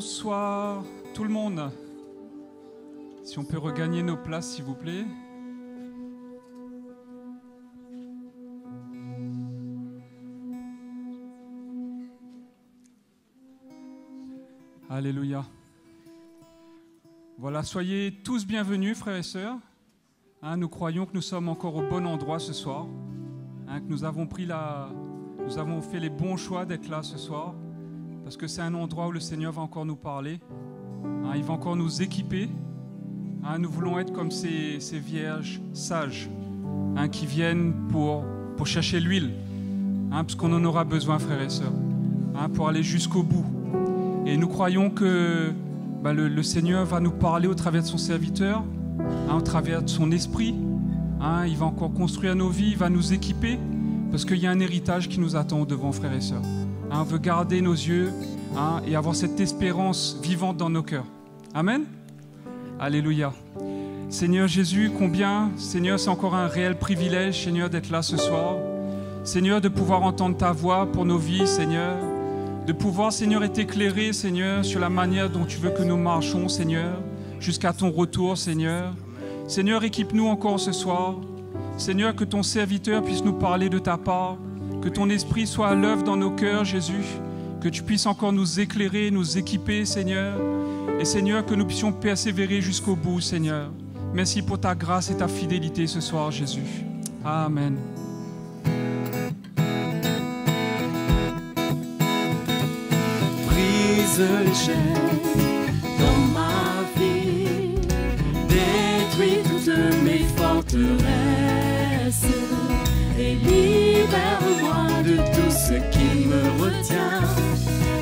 Bonsoir tout le monde. Si on peut regagner nos places, s'il vous plaît. Alléluia. Voilà, soyez tous bienvenus, frères et sœurs. Nous croyons que nous sommes encore au bon endroit ce soir, que nous avons fait les bons choix d'être là ce soir, parce que c'est un endroit où le Seigneur va encore nous parler. Il va encore nous équiper. Nous voulons être comme ces vierges sages qui viennent pour chercher l'huile, parce qu'on en aura besoin, frères et sœurs, pour aller jusqu'au bout. Et nous croyons que le Seigneur va nous parler au travers de son serviteur, au travers de son esprit. Il va encore construire nos vies, il va nous équiper, parce qu'il y a un héritage qui nous attend au devant, frères et sœurs. On veut garder nos yeux et avoir cette espérance vivante dans nos cœurs. Amen. Alléluia. Seigneur Jésus, combien, Seigneur, c'est encore un réel privilège, Seigneur, d'être là ce soir. Seigneur, de pouvoir entendre ta voix pour nos vies, Seigneur. De pouvoir, Seigneur, être éclairé, Seigneur, sur la manière dont tu veux que nous marchons, Seigneur, jusqu'à ton retour, Seigneur. Seigneur, équipe-nous encore ce soir. Seigneur, que ton serviteur puisse nous parler de ta part. Que ton esprit soit à l'œuvre dans nos cœurs, Jésus. Que tu puisses encore nous éclairer, nous équiper, Seigneur. Et Seigneur, que nous puissions persévérer jusqu'au bout, Seigneur. Merci pour ta grâce et ta fidélité ce soir, Jésus. Amen. Brise les chaînes dans ma vie, détruis toutes mes forteresses et libère-moi de tout ce qui me retient.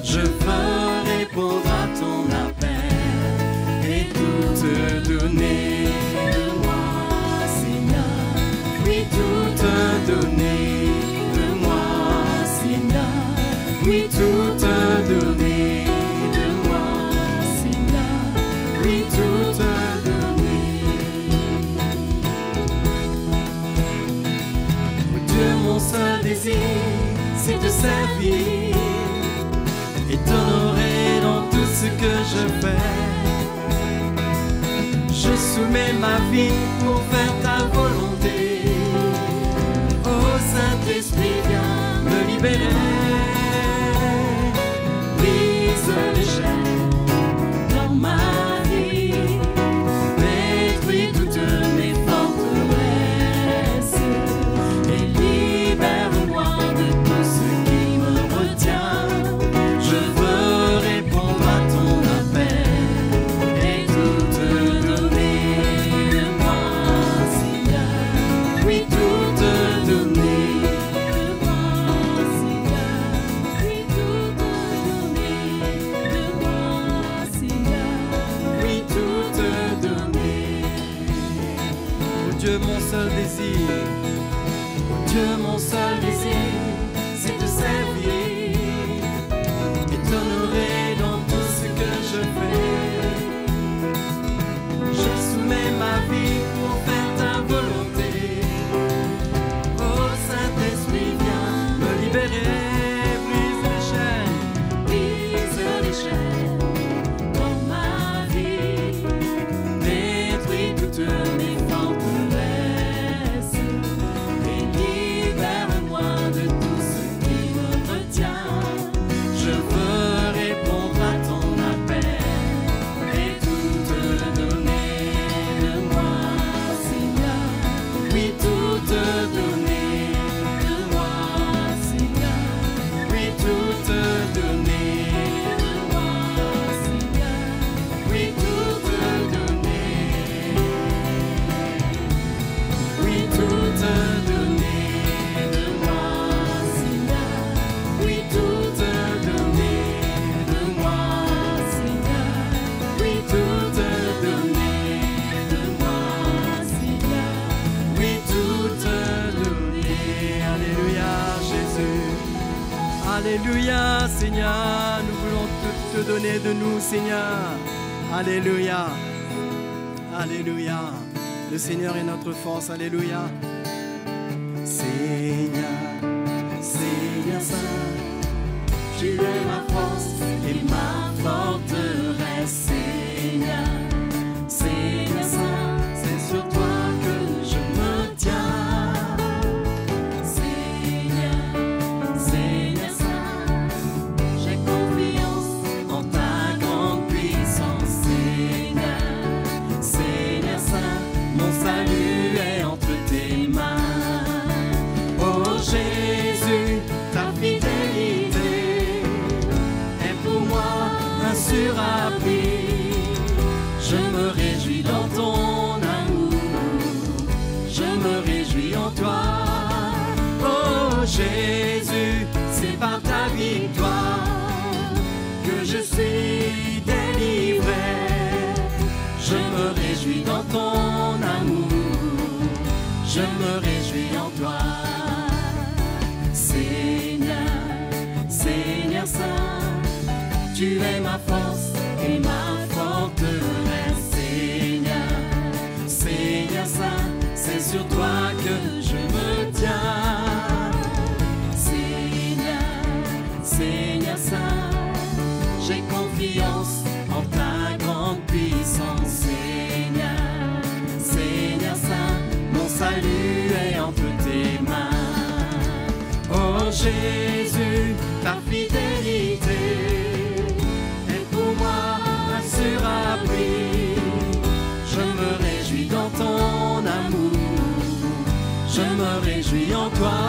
Je veux répondre à ton appel et tout te donner de moi, Seigneur. Oui, tout te donner de moi, Seigneur. Oui, tout te donner de moi, Seigneur. Oui, tout te donner. Oh Dieu, mon seul désir, c'est de servir et t'honorer dans tout ce que je fais. Je soumets ma vie pour faire ta volonté. Oh Saint-Esprit, viens me libérer. Brise les chaînes dans ma vie, détruis toutes mes forteresses et libère-moi de tout ce qui me retient. Je veux répondre à ton appel et tout te donner de moi, Seigneur. Oui, tout te donner de moi, Seigneur. Oui, tout te donner de moi, Seigneur. Oui, tout te donner. Oh Dieu, mon seul désir, oh Dieu, mon seul désir, c'est de servir et t'honorer dans tout ce que je fais. Je soumets ma vie pour faire ta volonté. Oh Saint-Esprit, viens me libérer. Brise les chaînes dans ma vie, détruis toutes mes forteresses et libère-moi de tout ce qui me retient. Je veux répondre à ton appel et tout te donner de moi, Seigneur. Oui, tout te donner de moi, Seigneur. Oui, tout te donner de moi, Seigneur. Oui, tout te donner. Oui, tout te donner de moi, Seigneur. Oui, tout te donner de moi, Seigneur. Oui, tout te donner de moi, Seigneur. Oui, tout te donner. Alléluia, Jésus. Alléluia, Seigneur. Nous voulons tout te donner de nous, Seigneur. Alléluia. Alléluia. Le Seigneur est notre force. Alléluia. Seigneur, Seigneur Saint, tu es ma force et ma forteresse. un sûr abri. Je me réjouis dans ton amour, je me réjouis en toi. Oh Jésus, c'est par ta victoire que je suis délivré. Je me réjouis dans ton amour, je me réjouis en toi. Seigneur, Seigneur Saint, tu es ma force et ma forteresse. Seigneur, Seigneur Saint, c'est sur toi que je me tiens. Seigneur, Seigneur Saint, j'ai confiance en ta grande puissance. Seigneur, Seigneur Saint, mon salut est entre tes mains. Oh Jésus, ta fidélité est pour moi un sûr abri. Je me réjouis dans ton amour, je me réjouis en toi.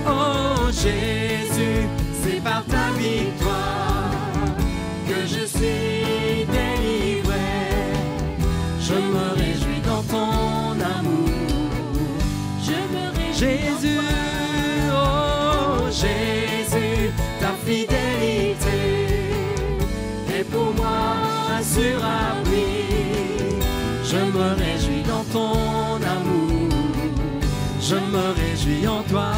Oh Jésus, c'est par ta victoire que je suis délivré. Je me réjouis dans ton amour, je me réjouis. Jésus, oh Jésus, ta fidélité est pour moi un sûr abri. Je me réjouis dans ton amour, je me réjouis en toi.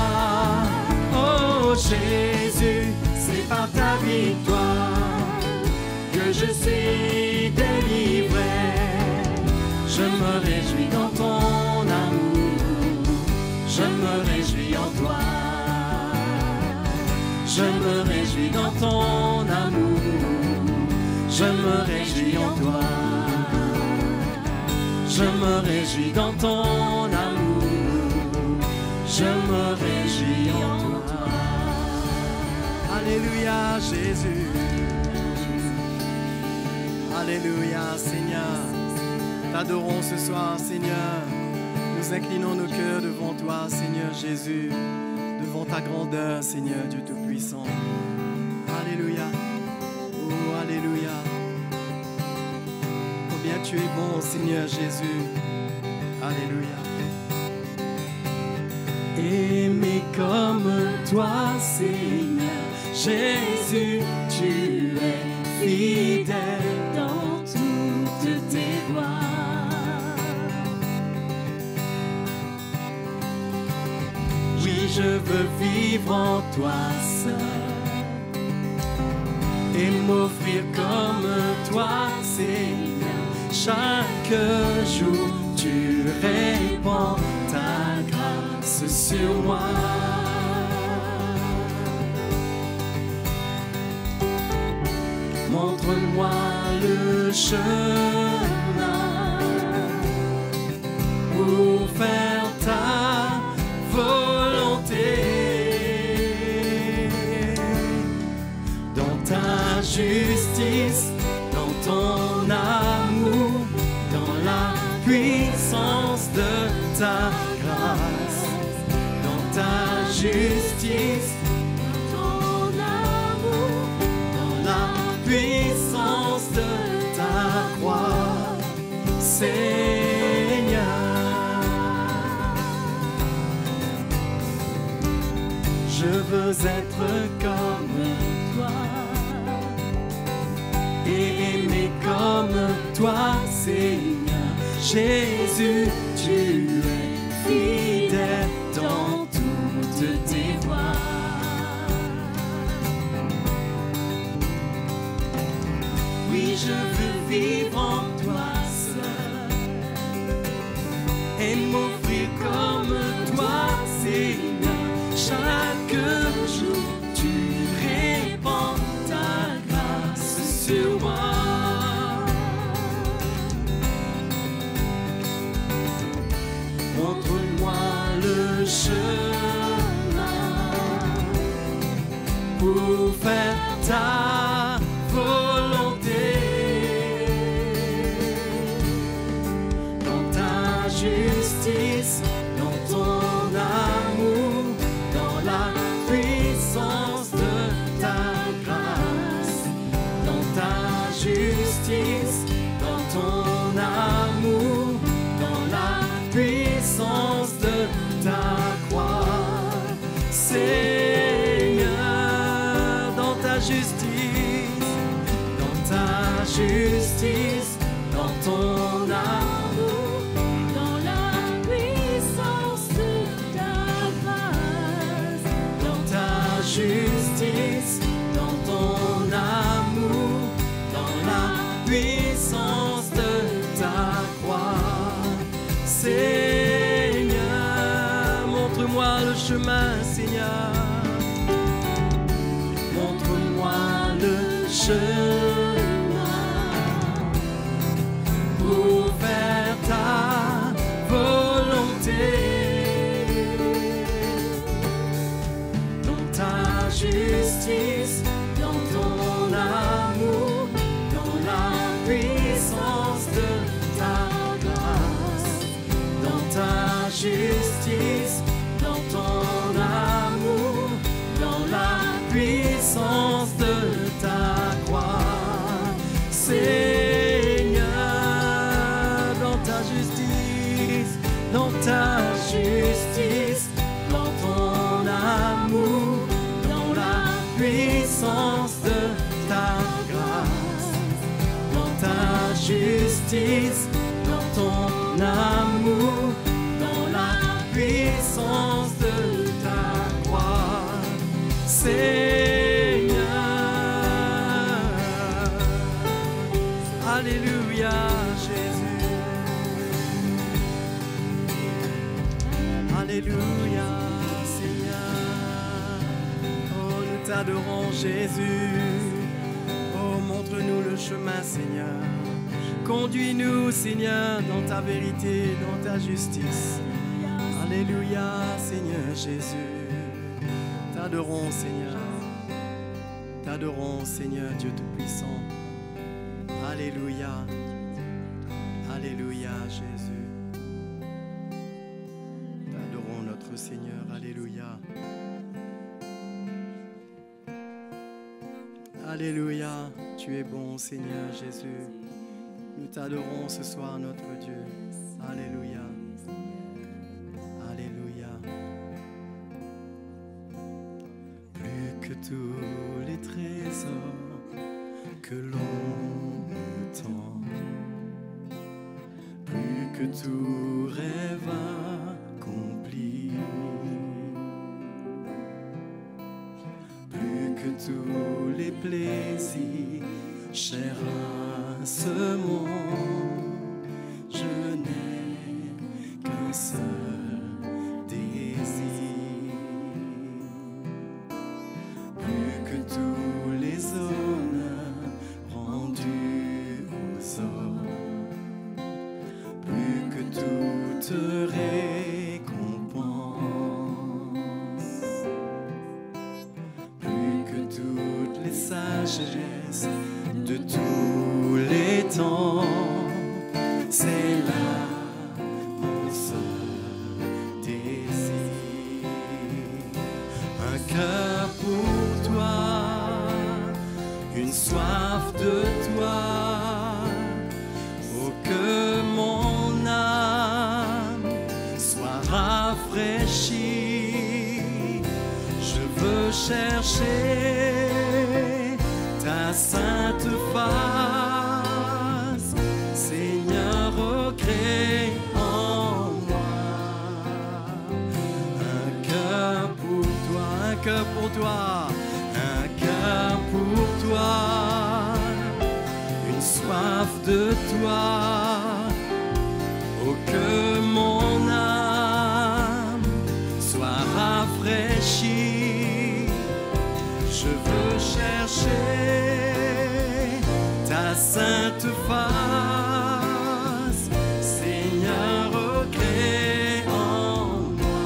Oh Jésus, c'est par ta victoire que je suis délivré. Je me réjouis dans ton amour, je me réjouis en toi. Je me réjouis dans ton amour, je me réjouis en toi. Je me réjouis dans ton amour, je me réjouis en toi. Alléluia Jésus, alléluia Seigneur. T'adorons ce soir Seigneur, nous inclinons nos cœurs devant toi Seigneur Jésus, devant ta grandeur Seigneur Dieu Tout-Puissant. Alléluia, oh alléluia. Combien tu es bon Seigneur Jésus, alléluia. Aimer comme toi Seigneur Jésus, tu es fidèle dans toutes tes voies. Oui, je veux vivre en toi seul et m'offrir comme toi Seigneur. Chaque jour tu répands ta grâce sur moi. Montre-moi le chemin pour faire ta volonté. Dans ta justice, dans ton amour, dans la puissance de ta grâce. Dans ta justice, dans ton amour, dans la puissance de ta croix, Seigneur. Je veux être comme toi et aimer comme toi, Seigneur. Jésus, tu es fidèle dans toutes tes voies. Oui, je veux vivre en toi seul et m'offrir comme toi, Seigneur. Chaque jour, tu répands ta grâce sur moi. Montre-moi le chemin pour faire ta volonté. Dans ta justice, dans ton amour, justice, dans ton amour, dans la puissance de ta croix. Seigneur, dans ta justice, dans ton amour, dans la puissance de ta grâce, dans ta justice, dans ton amour, dans la puissance de ta croix. Seigneur, montre-moi le chemin, Seigneur. Montre-moi le chemin pour faire ta volonté. Dans ta justice, dans ton amour, dans la puissance de ta grâce. Dans ta justice, dans ton amour, dans la puissance de ta croix. Seigneur, dans ta justice, dans ton amour, dans la puissance de ta grâce. Dans ta justice, dans ton amour, dans la puissance de ta croix. Seigneur, alléluia, Jésus. Alléluia, Seigneur. Oh, nous t'adorons, Jésus. Oh, montre-nous le chemin, Seigneur. Conduis-nous, Seigneur, dans ta vérité, dans ta justice. Alléluia, Seigneur Jésus. T'adorons, Seigneur. T'adorons, Seigneur Dieu Tout-Puissant. Alléluia. Alléluia, Jésus. T'adorons notre Seigneur. Alléluia. Alléluia. Tu es bon, Seigneur Jésus. Nous t'adorons ce soir, notre Dieu. Alléluia. Alléluia. Plus que tous les trésors que l'on me tend, plus que tout rêve accompli, plus que tous les plaisirs chers à ce monde, je n'ai qu'un seul désir. Plus que tous les honneurs rendus aux hommes, plus que toute récompense, plus que toutes les sagesses de tous les temps, c'est là mon seul désir. Un cœur pour toi, une soif de toi, oh que mon âme soit rafraîchie. Je veux chercher ta sainte face, Seigneur, recrée en moi un cœur pour toi, un cœur pour toi, un cœur pour toi, une soif de toi, oh que mon âme soit rafraîchie. Je veux chercher ta sainte face, Seigneur, recrée en moi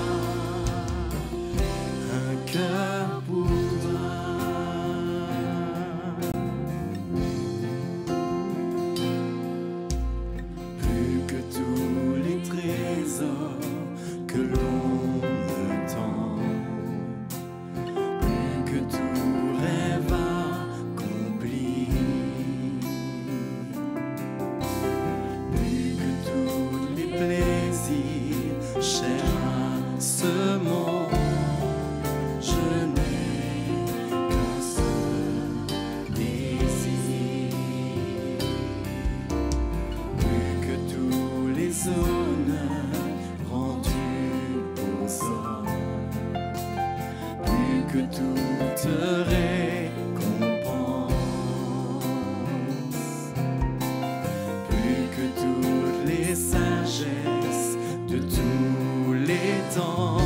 un cœur pour toi. Plus que tous les trésors que l'on me tend, plus que tout rêve accompli, t'attends,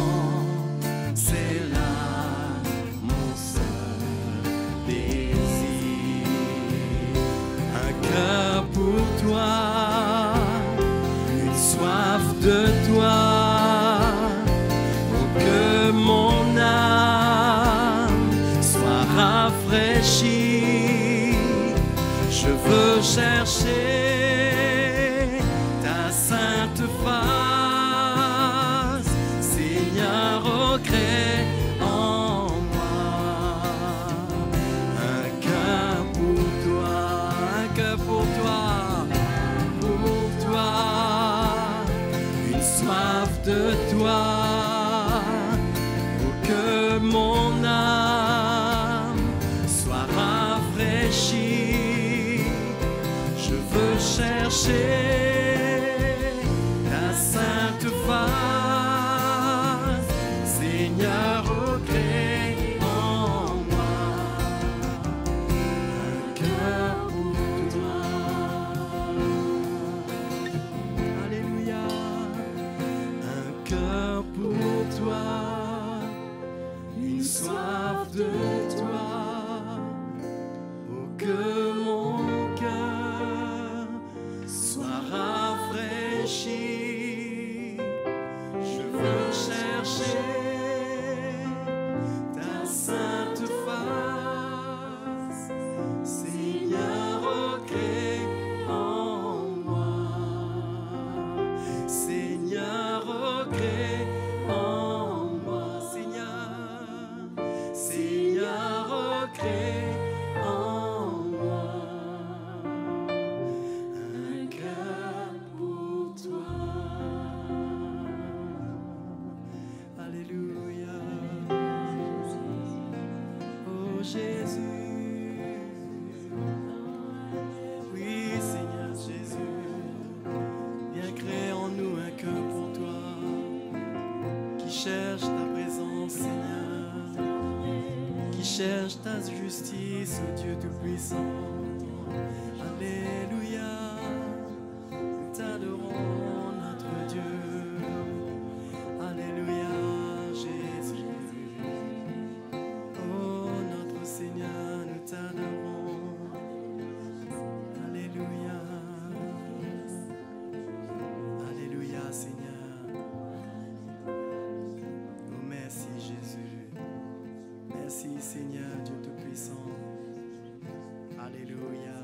c'est là mon seul désir. Un cœur pour toi, une soif de toi, pour que mon âme soit rafraîchie. Je veux chercher ta sainte face, Seigneur, recrée en moi un cœur pour toi, un cœur pour toi, une soif de toi, pour que mon âme soit rafraîchie. Je veux chercher ta sainte face, Seigneur, recrée en moi un cœur pour toi. Alléluia, un cœur pour toi, une soif de toi, pour que mon cœur soit rafraîchi. Je veux chercher ta sainte face, Seigneur, recrée en moi, Seigneur, recrée en moi, Seigneur, recrée en moi un cœur pour toi. Alléluia. Oh Jésus, oui Seigneur Jésus, viens créer en nous un cœur pour toi, qui cherche ta présence, Seigneur, qui cherche ta justice, oh Dieu Tout-Puissant. Alléluia, nous t'adorons, notre Dieu. Alléluia, Jésus. Oh, notre Seigneur, nous t'adorons. Alléluia. Alléluia, Seigneur. Oh, merci, Jésus. Merci, Seigneur, Dieu Tout-Puissant. Alléluia.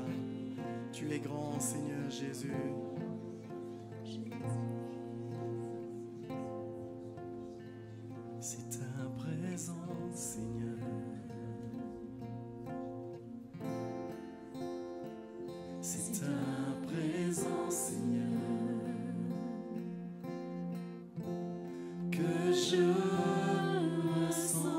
Tu es grand, Seigneur Jésus. C'est ta présence, Seigneur. C'est ta présence, Seigneur, que je ressens.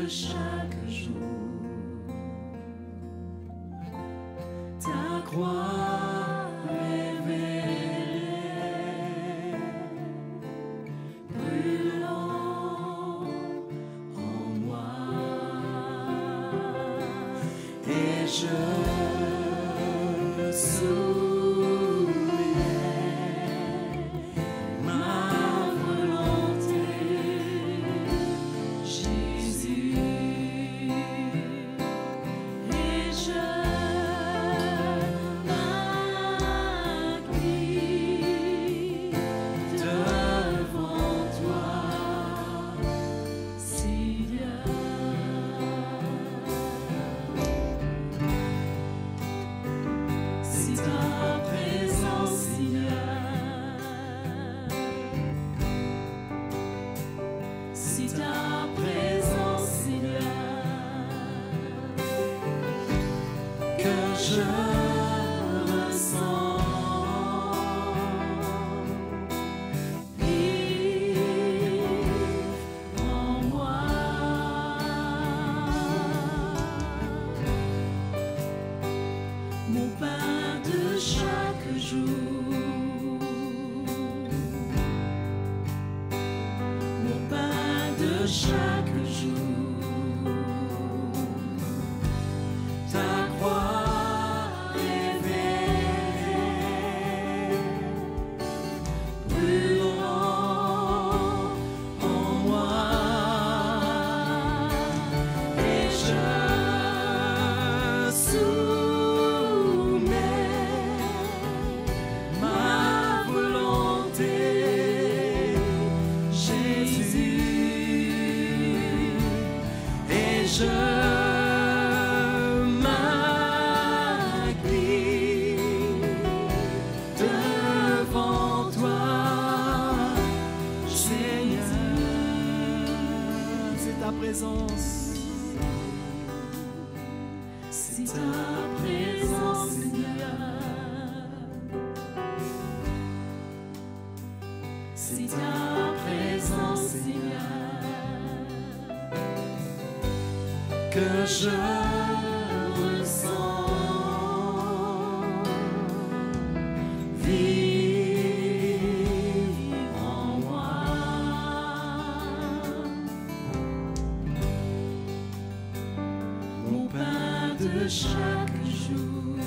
Chaque jour, ta croix révélée, brûlant en moi, et je souviens ma volonté. Mon Père. jour. Mon pain de chaque jour. Ta croix révélée, brûlant en moi, et je soumets ma volonté, Jésus, et je m'incline devant toi, Seigneur. C'est ta présence. C'est ta présence, Seigneur. C'est ta présence, Seigneur, que je ressens. Vive en moi. Mon pain de chaque jour.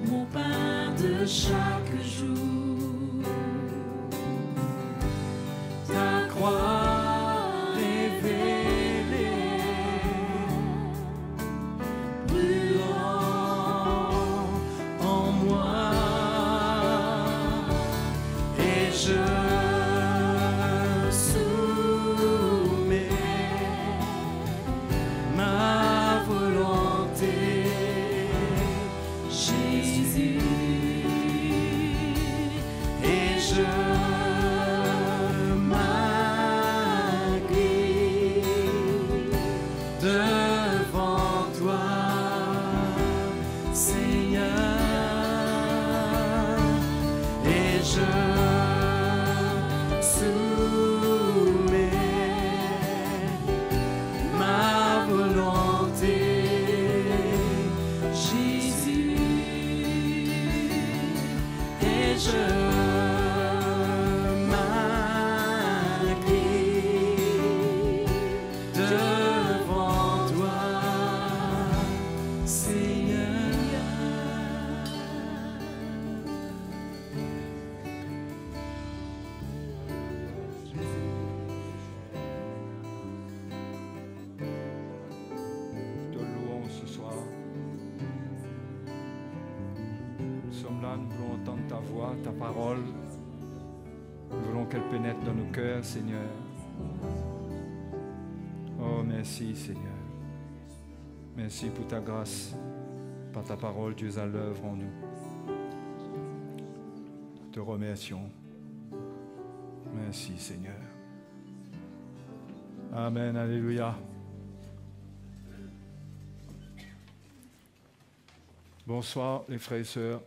Mon pain de chaque jour. Ta croix révélée, brûlant en moi, et je soumets ma volonté, Jésus, et je m'incline devant toi, Seigneur, et je soumets ma volonté, Jésus, et je m'incline devant toi, Seigneur. Te louons ce soir. Nous sommes là, nous voulons entendre ta voix, ta parole. Nous voulons qu'elle pénètre dans nos cœurs, Seigneur. Oh, merci, Seigneur. Merci pour ta grâce. Par ta parole, Dieu est à l'œuvre en nous. Nous te remercions. Merci, Seigneur. Amen, alléluia. Bonsoir, les frères et sœurs.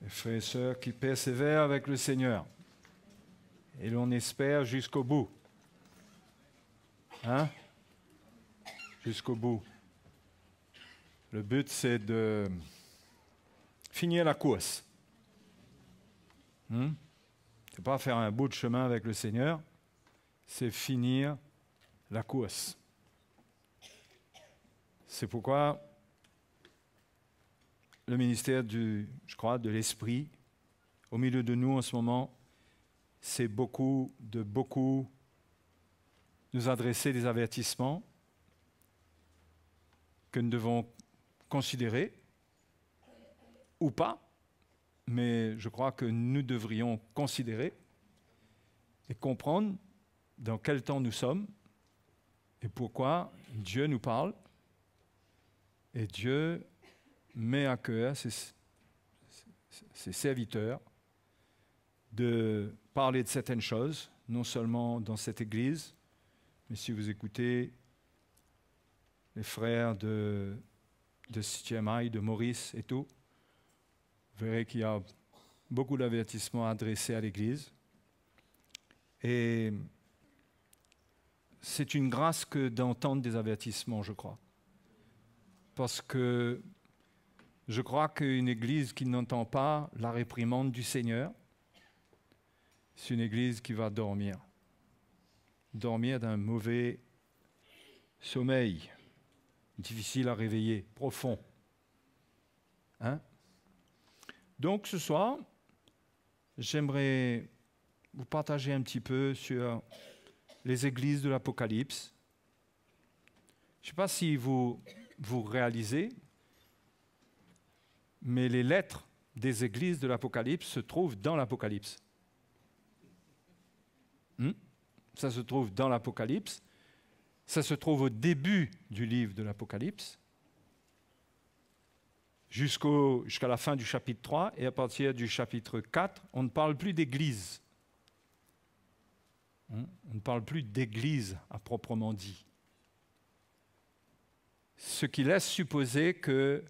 Les frères et sœurs qui persévèrent avec le Seigneur. Et l'on espère jusqu'au bout. Hein? Jusqu'au bout. Le but, c'est de finir la course. C'est pas faire un bout de chemin avec le Seigneur, c'est finir la course. C'est pourquoi le ministère de l'Esprit, au milieu de nous en ce moment, c'est beaucoup nous adresser des avertissements que nous devons considérer ou pas, mais je crois que nous devrions considérer et comprendre dans quel temps nous sommes et pourquoi Dieu nous parle et Dieu met à cœur ses serviteurs de parler de certaines choses, non seulement dans cette église, mais si vous écoutez les frères de CTMI, de Maurice et tout, vous verrez qu'il y a beaucoup d'avertissements adressés à l'église. Et c'est une grâce que d'entendre des avertissements, je crois. Parce que je crois qu'une église qui n'entend pas la réprimande du Seigneur, c'est une église qui va dormir. Dormir d'un mauvais sommeil, difficile à réveiller, profond. Hein? Donc ce soir, j'aimerais vous partager un petit peu sur les églises de l'Apocalypse. Je ne sais pas si vous réalisez, mais les lettres des églises de l'Apocalypse se trouvent dans l'Apocalypse. Ça se trouve dans l'Apocalypse. Ça se trouve au début du livre de l'Apocalypse, jusqu'à la fin du chapitre 3, et à partir du chapitre 4, on ne parle plus d'église. On ne parle plus d'église à proprement dit. Ce qui laisse supposer que,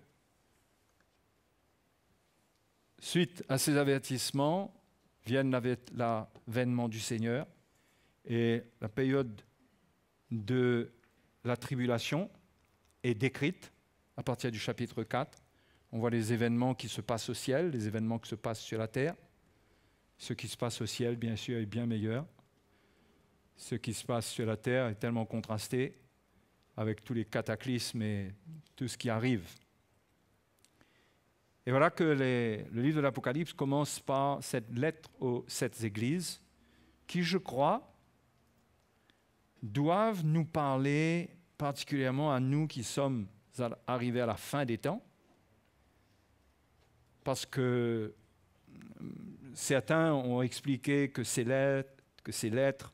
suite à ces avertissements, vienne l'avènement du Seigneur et la période de la tribulation est décrite à partir du chapitre 4. On voit les événements qui se passent au ciel, les événements qui se passent sur la terre. Ce qui se passe au ciel, bien sûr, est bien meilleur. Ce qui se passe sur la terre est tellement contrasté avec tous les cataclysmes et tout ce qui arrive. Et voilà que le livre de l'Apocalypse commence par cette lettre aux 7 églises qui, je crois, doivent nous parler particulièrement à nous qui sommes arrivés à la fin des temps, parce que certains ont expliqué que ces lettres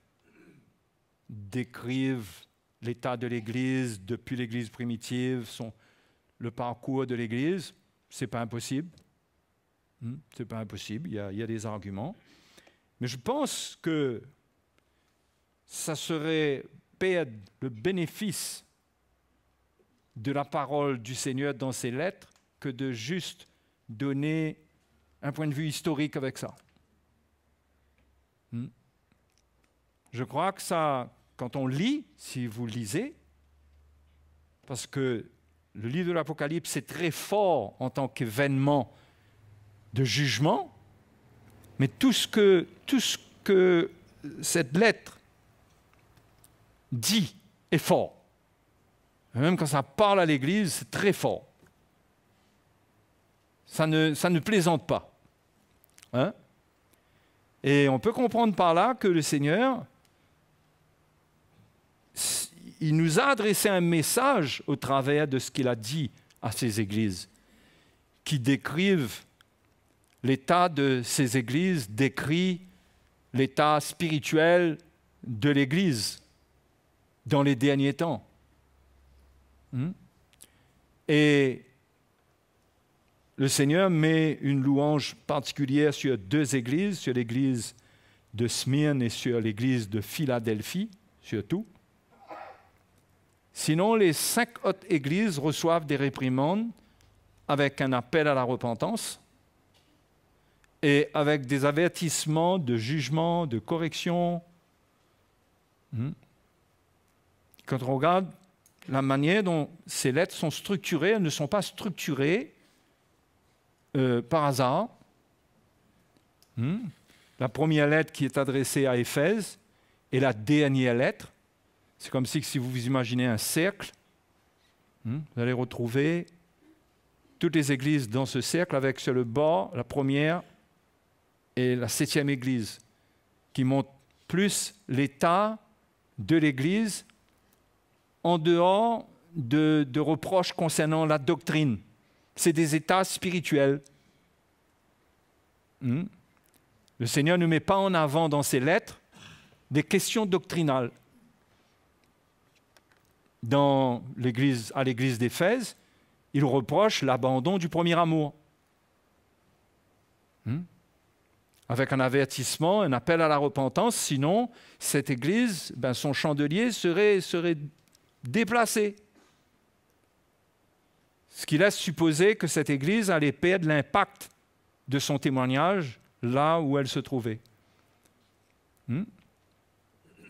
décrivent l'état de l'Église depuis l'Église primitive, le parcours de l'Église. Ce n'est pas impossible. C'est pas impossible, il y a des arguments. Mais je pense que ça serait perdre le bénéfice de la parole du Seigneur dans ces lettres que de juste donner un point de vue historique avec ça. Je crois que ça, quand on lit, si vous lisez, parce que le livre de l'Apocalypse est très fort en tant qu'événement de jugement, mais tout ce que cette lettre dit est fort. Même quand ça parle à l'Église, c'est très fort. Ça ne plaisante pas. Hein? Et on peut comprendre par là que le Seigneur, il nous a adressé un message au travers de ce qu'il a dit à ces églises, qui décrivent l'état de ces églises, décrit l'état spirituel de l'Église dans les derniers temps. Et le Seigneur met une louange particulière sur 2 églises, sur l'église de Smyrne et sur l'église de Philadelphie, surtout. Sinon, les 5 autres églises reçoivent des réprimandes avec un appel à la repentance et avec des avertissements de jugement, de correction. Quand on regarde la manière dont ces lettres sont structurées, elles ne sont pas structurées par hasard. La première lettre qui est adressée à Éphèse est la dernière lettre. C'est comme si vous vous imaginez un cercle, vous allez retrouver toutes les églises dans ce cercle avec sur le bord la première et la 7e église qui montrent plus l'état de l'église en dehors de reproches concernant la doctrine. C'est des états spirituels. Le Seigneur ne met pas en avant dans ses lettres des questions doctrinales. À l'église d'Éphèse, il reproche l'abandon du premier amour. Avec un avertissement, un appel à la repentance, sinon cette église, son chandelier serait déplacé. Ce qui laisse supposer que cette église allait perdre l'impact de son témoignage là où elle se trouvait.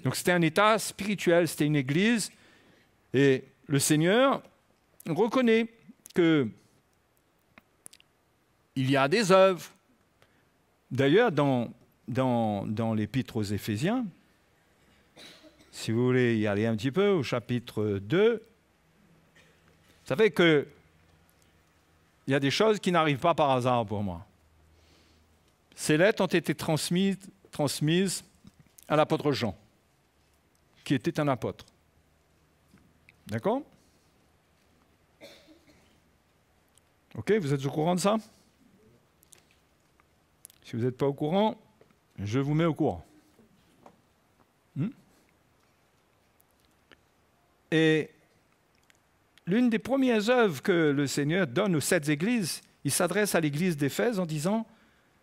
Donc c'était un état spirituel, c'était une église. Et le Seigneur reconnaît qu'il y a des œuvres. D'ailleurs, dans l'épître aux Éphésiens, si vous voulez y aller un petit peu, au chapitre 2, vous savez qu'il y a des choses qui n'arrivent pas par hasard pour moi. Ces lettres ont été transmises à l'apôtre Jean, qui était un apôtre. D'accord? Ok, vous êtes au courant de ça? Si vous n'êtes pas au courant, je vous mets au courant. Et l'une des premières œuvres que le Seigneur donne aux 7 églises, il s'adresse à l'église d'Éphèse en disant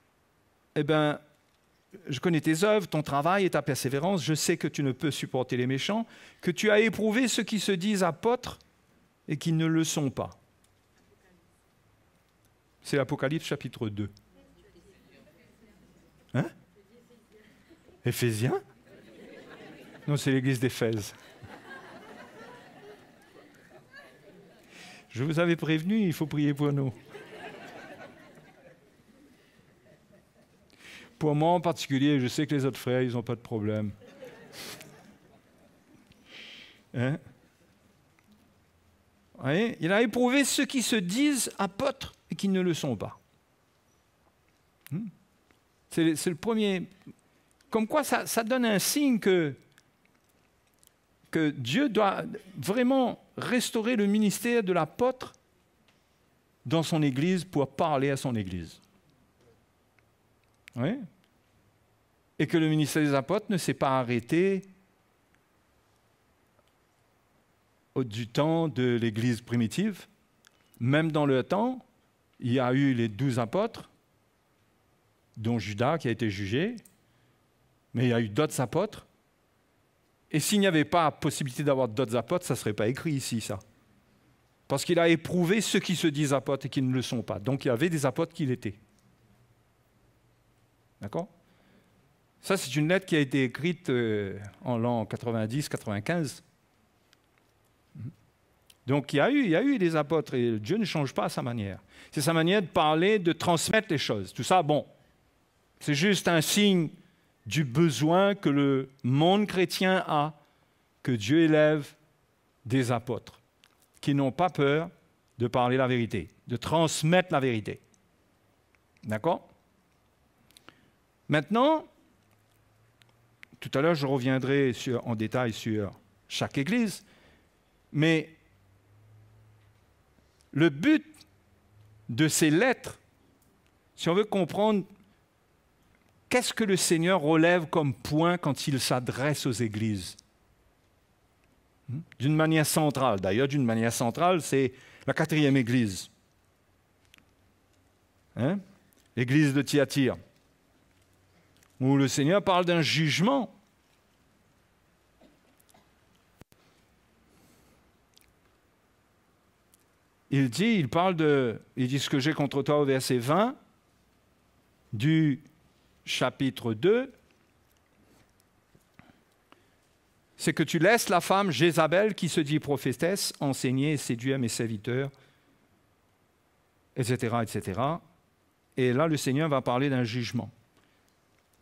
« Eh bien, je connais tes œuvres, ton travail et ta persévérance, je sais que tu ne peux supporter les méchants, que tu as éprouvé ceux qui se disent apôtres et qui ne le sont pas. » C'est l'Apocalypse chapitre 2. Hein? Éphésiens? Non, c'est l'église d'Éphèse. Je vous avais prévenu, il faut prier pour nous. Pour moi en particulier, je sais que les autres frères, ils n'ont pas de problème. Hein? Oui, il a éprouvé ceux qui se disent apôtres et qui ne le sont pas. C'est le premier. Comme quoi, ça donne un signe que Dieu doit vraiment restaurer le ministère de l'apôtre dans son Église pour parler à son Église. Oui. Et que le ministère des apôtres ne s'est pas arrêté du temps de l'Église primitive. Même dans le temps, il y a eu les 12 apôtres, dont Judas qui a été jugé, mais il y a eu d'autres apôtres. Et s'il n'y avait pas possibilité d'avoir d'autres apôtres, ça ne serait pas écrit ici, ça. Parce qu'il a éprouvé ceux qui se disent apôtres et qui ne le sont pas. Donc il y avait des apôtres qui l'étaient. D'accord? Ça, c'est une lettre qui a été écrite en l'an 90-95. Donc il y a eu des apôtres et Dieu ne change pas sa manière. C'est sa manière de parler, de transmettre les choses. Tout ça, bon, c'est juste un signe du besoin que le monde chrétien a, que Dieu élève des apôtres qui n'ont pas peur de parler la vérité, de transmettre la vérité. D'accord? Maintenant, tout à l'heure, je reviendrai en détail sur chaque église, mais le but de ces lettres, si on veut comprendre qu'est-ce que le Seigneur relève comme point quand il s'adresse aux églises, d'une manière centrale. D'ailleurs, d'une manière centrale, c'est la 4e église. Hein? L'église de Thyatire, où le Seigneur parle d'un jugement. Il dit ce que j'ai contre toi au verset 20 du chapitre 2, c'est que tu laisses la femme Jézabel qui se dit prophétesse enseigner et séduire mes serviteurs, etc., etc. Et là, le Seigneur va parler d'un jugement.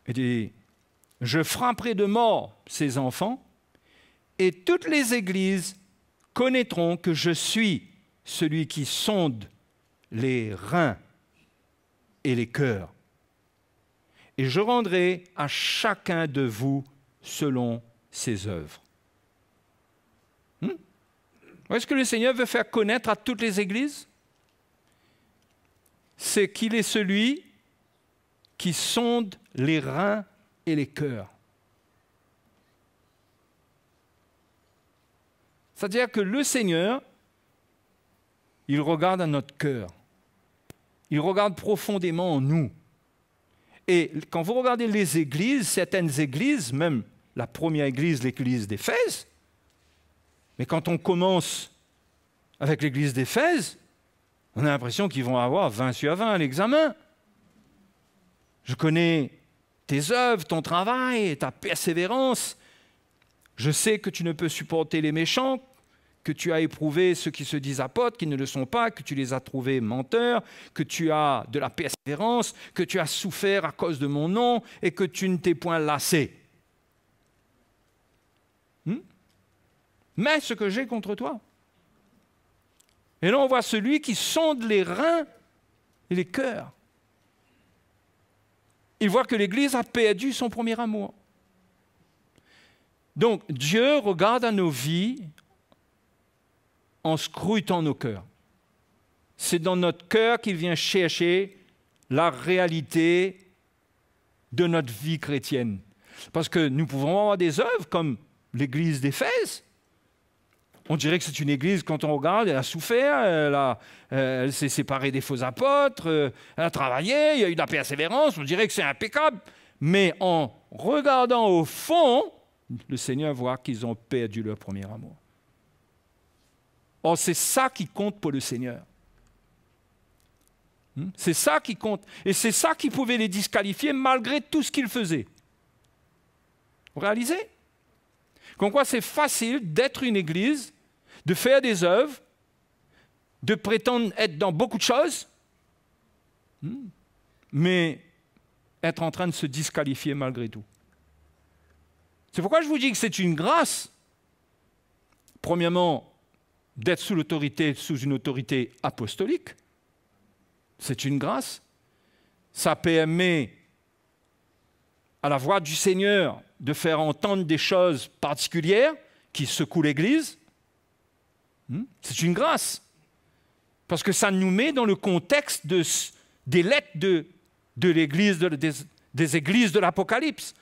Il dit, je frapperai de mort ces enfants et toutes les églises connaîtront que je suis celui qui sonde les reins et les cœurs. Et je rendrai à chacun de vous selon ses œuvres. Est-ce que le Seigneur veut faire connaître à toutes les églises? C'est qu'il est celui qui sonde les reins et les cœurs. C'est-à-dire que le Seigneur, il regarde à notre cœur. Il regarde profondément en nous. Et quand vous regardez les églises, certaines églises, même la première église, l'église d'Éphèse, mais quand on commence avec l'église d'Éphèse, on a l'impression qu'ils vont avoir 20 sur 20 à l'examen. Je connais tes œuvres, ton travail, ta persévérance. Je sais que tu ne peux supporter les méchants, que tu as éprouvé ceux qui se disent apôtres, qui ne le sont pas, que tu les as trouvés menteurs, que tu as de la persévérance, que tu as souffert à cause de mon nom et que tu ne t'es point lassé. Mais ce que j'ai contre toi. Et là, on voit celui qui sonde les reins et les cœurs. Il voit que l'Église a perdu son premier amour. Donc, Dieu regarde à nos vies en scrutant nos cœurs. C'est dans notre cœur qu'il vient chercher la réalité de notre vie chrétienne. Parce que nous pouvons avoir des œuvres comme l'Église d'Éphèse. On dirait que c'est une église, quand on regarde, elle a souffert, elle s'est séparée des faux apôtres, elle a travaillé, il y a eu de la persévérance, on dirait que c'est impeccable. Mais en regardant au fond, le Seigneur voit qu'ils ont perdu leur premier amour. Or, c'est ça qui compte pour le Seigneur. C'est ça qui compte. Et c'est ça qui pouvait les disqualifier malgré tout ce qu'ils faisaient. Vous réalisez? Comme quoi c'est facile d'être une église, de faire des œuvres, de prétendre être dans beaucoup de choses, mais être en train de se disqualifier malgré tout. C'est pourquoi je vous dis que c'est une grâce, premièrement, d'être sous une autorité apostolique. C'est une grâce. Ça permet à la voix du Seigneur de faire entendre des choses particulières qui secouent l'Église. C'est une grâce. Parce que ça nous met dans le contexte des lettres de l'Église, des églises de l'Apocalypse.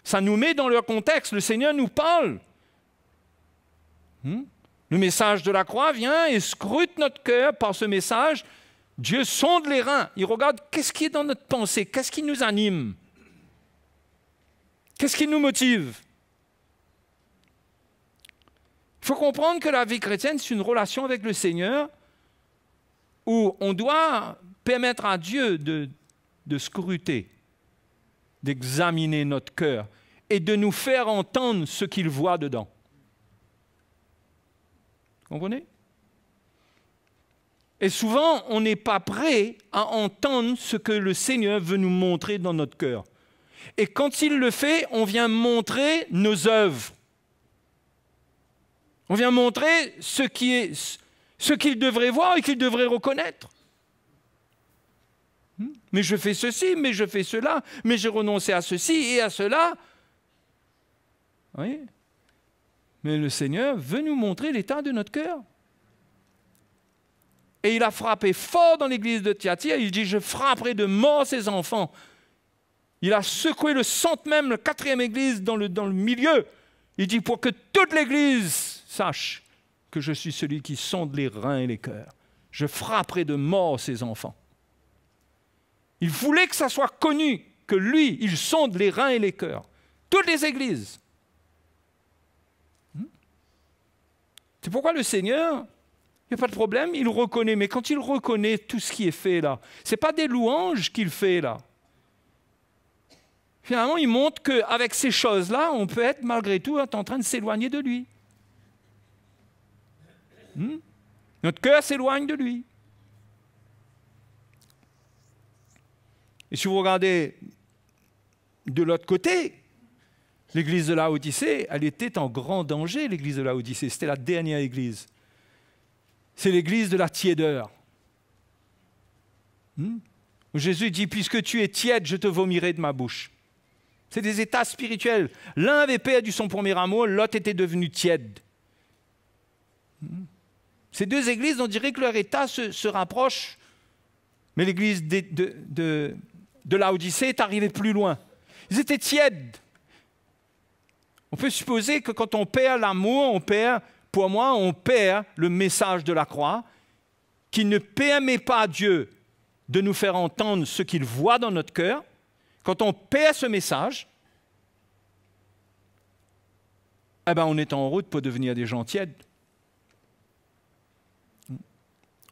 Ça nous met dans leur contexte. Le Seigneur nous parle. Le message de la croix vient et scrute notre cœur par ce message. Dieu sonde les reins. Il regarde qu'est-ce qui est dans notre pensée, qu'est-ce qui nous anime. Qu'est-ce qui nous motive? Il faut comprendre que la vie chrétienne, c'est une relation avec le Seigneur où on doit permettre à Dieu de scruter, d'examiner notre cœur et de nous faire entendre ce qu'il voit dedans. Vous comprenez? Et souvent, on n'est pas prêt à entendre ce que le Seigneur veut nous montrer dans notre cœur. Et quand il le fait, on vient montrer nos œuvres. On vient montrer ce qu'il devrait voir et qu'il devrait reconnaître. Mais je fais ceci, mais je fais cela, mais j'ai renoncé à ceci et à cela. Vous voyez? Mais le Seigneur veut nous montrer l'état de notre cœur. Et il a frappé fort dans l'église de Thyatire. Il dit, je frapperai de mort ces enfants. Il a secoué le centre même, la 4e église dans le milieu. Il dit, pour que toute l'église sache que je suis celui qui sonde les reins et les cœurs. Je frapperai de mort ces enfants. Il voulait que ça soit connu que lui, il sonde les reins et les cœurs. Toutes les églises. C'est pourquoi le Seigneur, il n'y a pas de problème, il reconnaît. Mais quand il reconnaît tout ce qui est fait là, ce n'est pas des louanges qu'il fait là. Finalement, il montre qu'avec ces choses-là, on peut être malgré tout en train de s'éloigner de lui. Notre cœur s'éloigne de lui. Et si vous regardez de l'autre côté, l'église de Laodicée, elle était en grand danger, l'église de Laodicée. C'était la dernière église. C'est l'église de la tiédeur. Jésus dit, puisque tu es tiède, je te vomirai de ma bouche. C'est des états spirituels. L'un avait perdu son premier amour, l'autre était devenu tiède. Ces deux églises, on dirait que leur état se rapproche. Mais l'église de Laodicée est arrivée plus loin. Ils étaient tièdes. On peut supposer que quand on perd l'amour, pour moi, on perd le message de la croix qui ne permet pas à Dieu de nous faire entendre ce qu'il voit dans notre cœur. Quand on perd ce message, on est en route pour devenir des gens tièdes.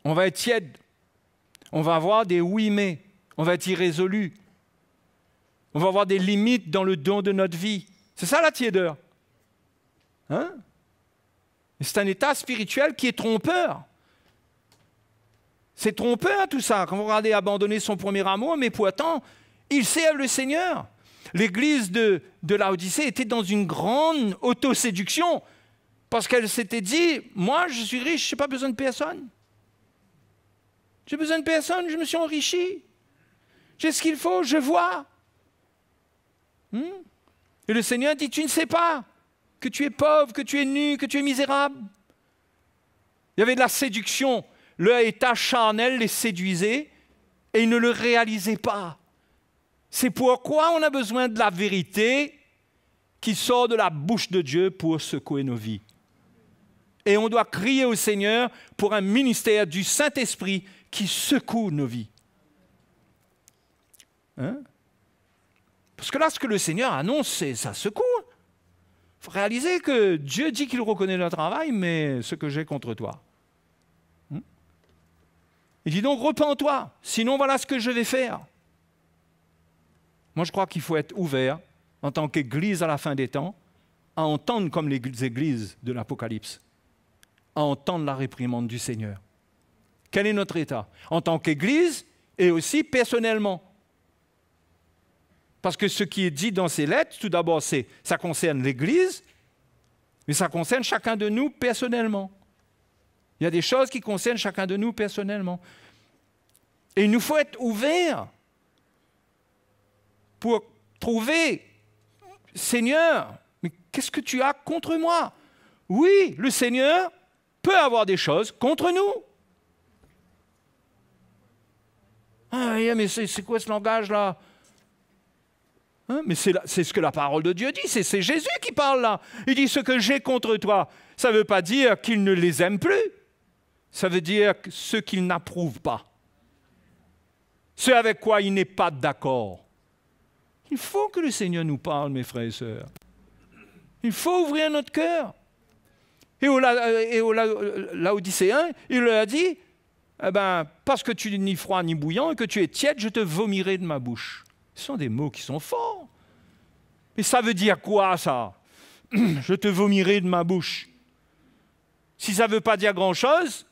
On va être tiède. On va avoir des oui mais. On va être irrésolu. On va avoir des limites dans le don de notre vie. C'est ça la tiédeur. Hein? C'est un état spirituel qui est trompeur. C'est trompeur tout ça. Quand vous regardez abandonner son premier amour, mais pourtant, il servent le Seigneur. L'église de Laodicée était dans une grande autoséduction parce qu'elle s'était dit, moi je suis riche, je n'ai pas besoin de personne. J'ai besoin de personne, je me suis enrichi. J'ai ce qu'il faut, je vois. Et le Seigneur dit, tu ne sais pas que tu es pauvre, que tu es nu, que tu es misérable. Il y avait de la séduction. Leur état charnel les séduisait et ils ne le réalisaient pas. C'est pourquoi on a besoin de la vérité qui sort de la bouche de Dieu pour secouer nos vies. Et on doit crier au Seigneur pour un ministère du Saint-Esprit qui secoue nos vies. Hein? Parce que là, ce que le Seigneur annonce, ça secoue. Il faut réaliser que Dieu dit qu'il reconnaît notre travail, mais ce que j'ai contre toi. Il dit donc, repens-toi, sinon voilà ce que je vais faire. Moi, je crois qu'il faut être ouvert, en tant qu'Église à la fin des temps, à entendre comme les églises de l'Apocalypse, à entendre la réprimande du Seigneur. Quel est notre état? En tant qu'Église et aussi personnellement. Parce que ce qui est dit dans ces lettres, tout d'abord, ça concerne l'Église, mais ça concerne chacun de nous personnellement. Il y a des choses qui concernent chacun de nous personnellement. Et il nous faut être ouverts pour trouver, Seigneur, mais qu'est-ce que tu as contre moi? Oui, le Seigneur peut avoir des choses contre nous. Ah, mais c'est quoi ce langage-là? Hein? Mais c'est ce que la parole de Dieu dit, c'est Jésus qui parle là. Il dit, ce que j'ai contre toi, ça ne veut pas dire qu'il ne les aime plus. Ça veut dire ce qu'il n'approuve pas. Ce avec quoi il n'est pas d'accord. Il faut que le Seigneur nous parle, mes frères et sœurs. Il faut ouvrir notre cœur. Et aux Laodicéens, il leur a dit, eh ben, parce que tu n'es ni froid ni bouillant et que tu es tiède, je te vomirai de ma bouche. Ce sont des mots qui sont forts. Mais ça veut dire quoi, ça? Je te vomirai de ma bouche. Si ça ne veut pas dire grand-chose,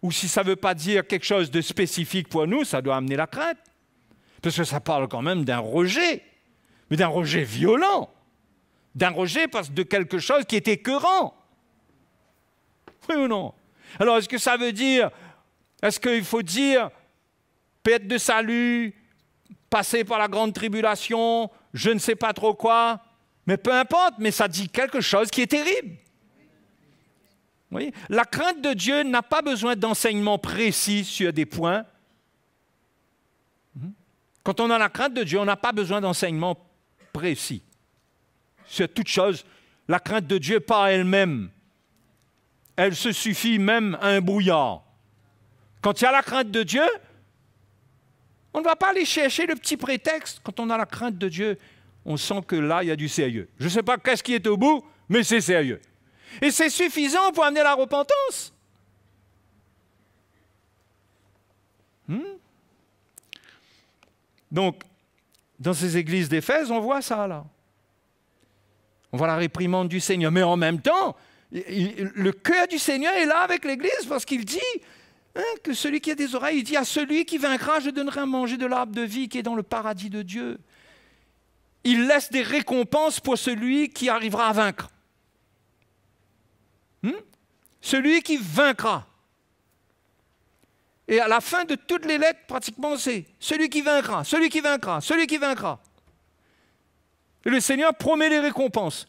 ou si ça ne veut pas dire quelque chose de spécifique pour nous, ça doit amener la crainte. Parce que ça parle quand même d'un rejet, mais d'un rejet violent. D'un rejet de quelque chose qui est écœurant. Oui ou non? Alors, est-ce que ça veut dire, est-ce qu'il faut dire perte de salut, passer par la grande tribulation, je ne sais pas trop quoi, mais peu importe, mais ça dit quelque chose qui est terrible. Vous voyez? La crainte de Dieu n'a pas besoin d'enseignements précis sur des points. Quand on a la crainte de Dieu, on n'a pas besoin d'enseignements précis. Sur toute chose, la crainte de Dieu par elle-même, elle se suffit même à un brouillard. Quand il y a la crainte de Dieu, on ne va pas aller chercher le petit prétexte. Quand on a la crainte de Dieu, on sent que là, il y a du sérieux. Je ne sais pas qu'est-ce qui est au bout, mais c'est sérieux. Et c'est suffisant pour amener la repentance. Donc, dans ces églises d'Éphèse, on voit ça, là. On voit la réprimande du Seigneur. Mais en même temps, le cœur du Seigneur est là avec l'Église parce qu'il dit que celui qui a des oreilles, il dit à celui qui vaincra, je donnerai à manger de l'arbre de vie qui est dans le paradis de Dieu. Il laisse des récompenses pour celui qui arrivera à vaincre. Celui qui vaincra. Et à la fin de toutes les lettres, pratiquement, c'est celui qui vaincra, celui qui vaincra, celui qui vaincra. Et le Seigneur promet les récompenses.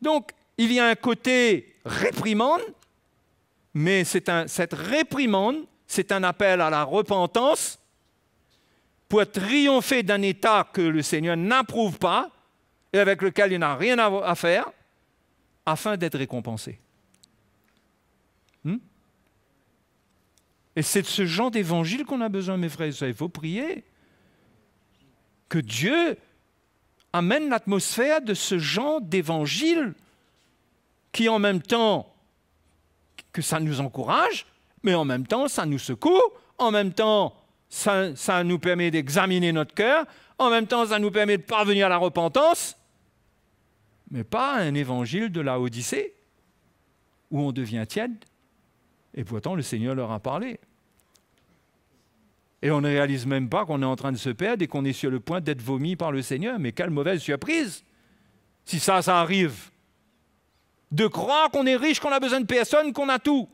Donc, il y a un côté réprimande, mais cette réprimande, c'est un appel à la repentance pour triompher d'un état que le Seigneur n'approuve pas et avec lequel il n'a rien à faire, afin d'être récompensé. Et c'est de ce genre d'évangile qu'on a besoin, mes frères et sœurs. Il faut prier que Dieu amène l'atmosphère de ce genre d'évangile qui, en même temps, que ça nous encourage, mais en même temps, ça nous secoue, en même temps, ça nous permet d'examiner notre cœur, en même temps, ça nous permet de parvenir à la repentance. mais pas un évangile de la Odyssée, où on devient tiède, et pourtant le Seigneur leur a parlé. Et on ne réalise même pas qu'on est en train de se perdre et qu'on est sur le point d'être vomi par le Seigneur. Mais quelle mauvaise surprise, si ça arrive. De croire qu'on est riche, qu'on a besoin de personne, qu'on a tout,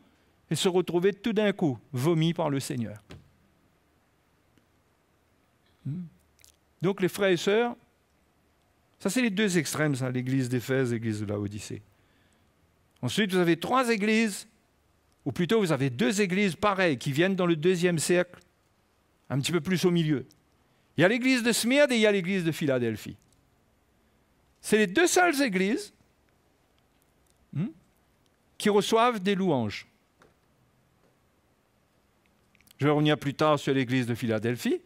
et se retrouver tout d'un coup vomi par le Seigneur. Donc les frères et sœurs, ça c'est les deux extrêmes, ça, l'église d'Éphèse et l'église de la Odyssée. Ensuite, vous avez 3 églises, ou plutôt vous avez 2 églises pareilles qui viennent dans le 2e siècle, un petit peu plus au milieu. Il y a l'église de Smyrne et il y a l'église de Philadelphie. C'est les 2 seules églises qui reçoivent des louanges. Je vais revenir plus tard sur l'église de Philadelphie,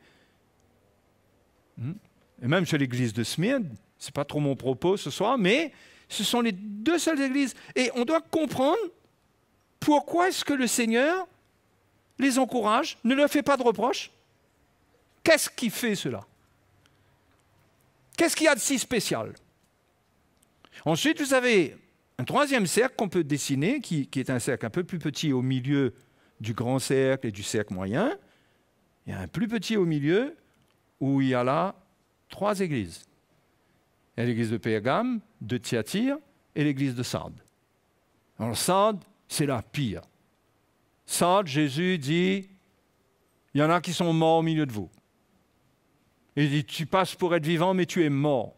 et même sur l'église de Smyrne. Ce n'est pas trop mon propos ce soir, mais ce sont les 2 seules églises. Et on doit comprendre pourquoi est-ce que le Seigneur les encourage, ne leur fait pas de reproches. Qu'est-ce qui fait cela? Qu'est-ce qu'il y a de si spécial? Ensuite, vous avez un 3e cercle qu'on peut dessiner, qui est un cercle un peu plus petit au milieu du grand cercle et du cercle moyen. Il y a un plus petit au milieu où il y a là 3 églises. Il y a l'église de Pergame, de Thyatire et l'église de Sardes. Alors Sardes, c'est la pire. Sardes, Jésus dit, il y en a qui sont morts au milieu de vous. Et il dit, tu passes pour être vivant, mais tu es mort.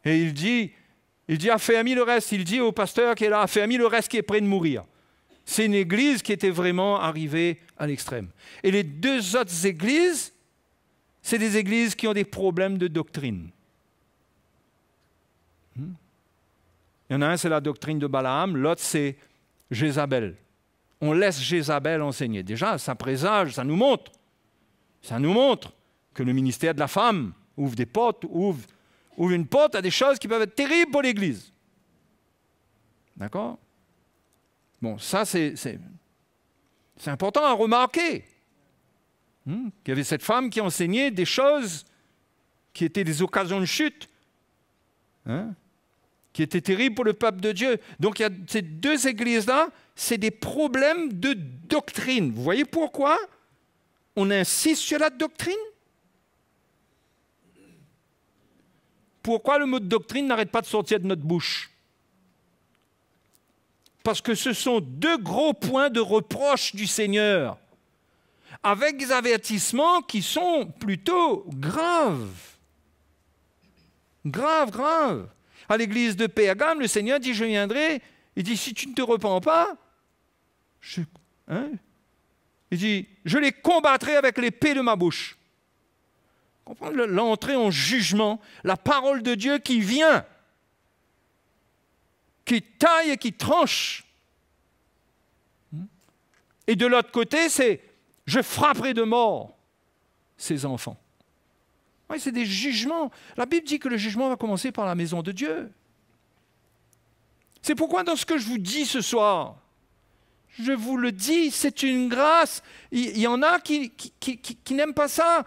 Et il dit, affermis le reste. Il dit au pasteur qui est là, affermis le reste qui est près de mourir. C'est une église qui était vraiment arrivée à l'extrême. Et les 2 autres églises, c'est des églises qui ont des problèmes de doctrine. Il y en a un, c'est la doctrine de Balaam, l'autre, c'est Jézabel. On laisse Jézabel enseigner. Déjà, ça présage, ça nous montre que le ministère de la femme ouvre des portes, ouvre une porte à des choses qui peuvent être terribles pour l'Église. D'accord? Bon, ça, c'est important à remarquer. Qu'il y avait cette femme qui enseignait des choses qui étaient des occasions de chute, qui étaient terribles pour le peuple de Dieu. Donc, il y a ces 2 églises-là, c'est des problèmes de doctrine. Vous voyez pourquoi on insiste sur la doctrine? Pourquoi le mot de doctrine n'arrête pas de sortir de notre bouche? Parce que ce sont 2 gros points de reproche du Seigneur, avec des avertissements qui sont plutôt graves. Graves. À l'église de Pergame, le Seigneur dit, je viendrai. Il dit, si tu ne te repens pas, il dit, je les combattrai avec l'épée de ma bouche. Comprendre l'entrée en jugement, la parole de Dieu qui vient, qui taille et qui tranche. Et de l'autre côté, c'est je frapperai de mort ces enfants. Oui, c'est des jugements. La Bible dit que le jugement va commencer par la maison de Dieu. C'est pourquoi dans ce que je vous dis ce soir, je vous le dis, c'est une grâce. Il y en a qui n'aiment pas ça,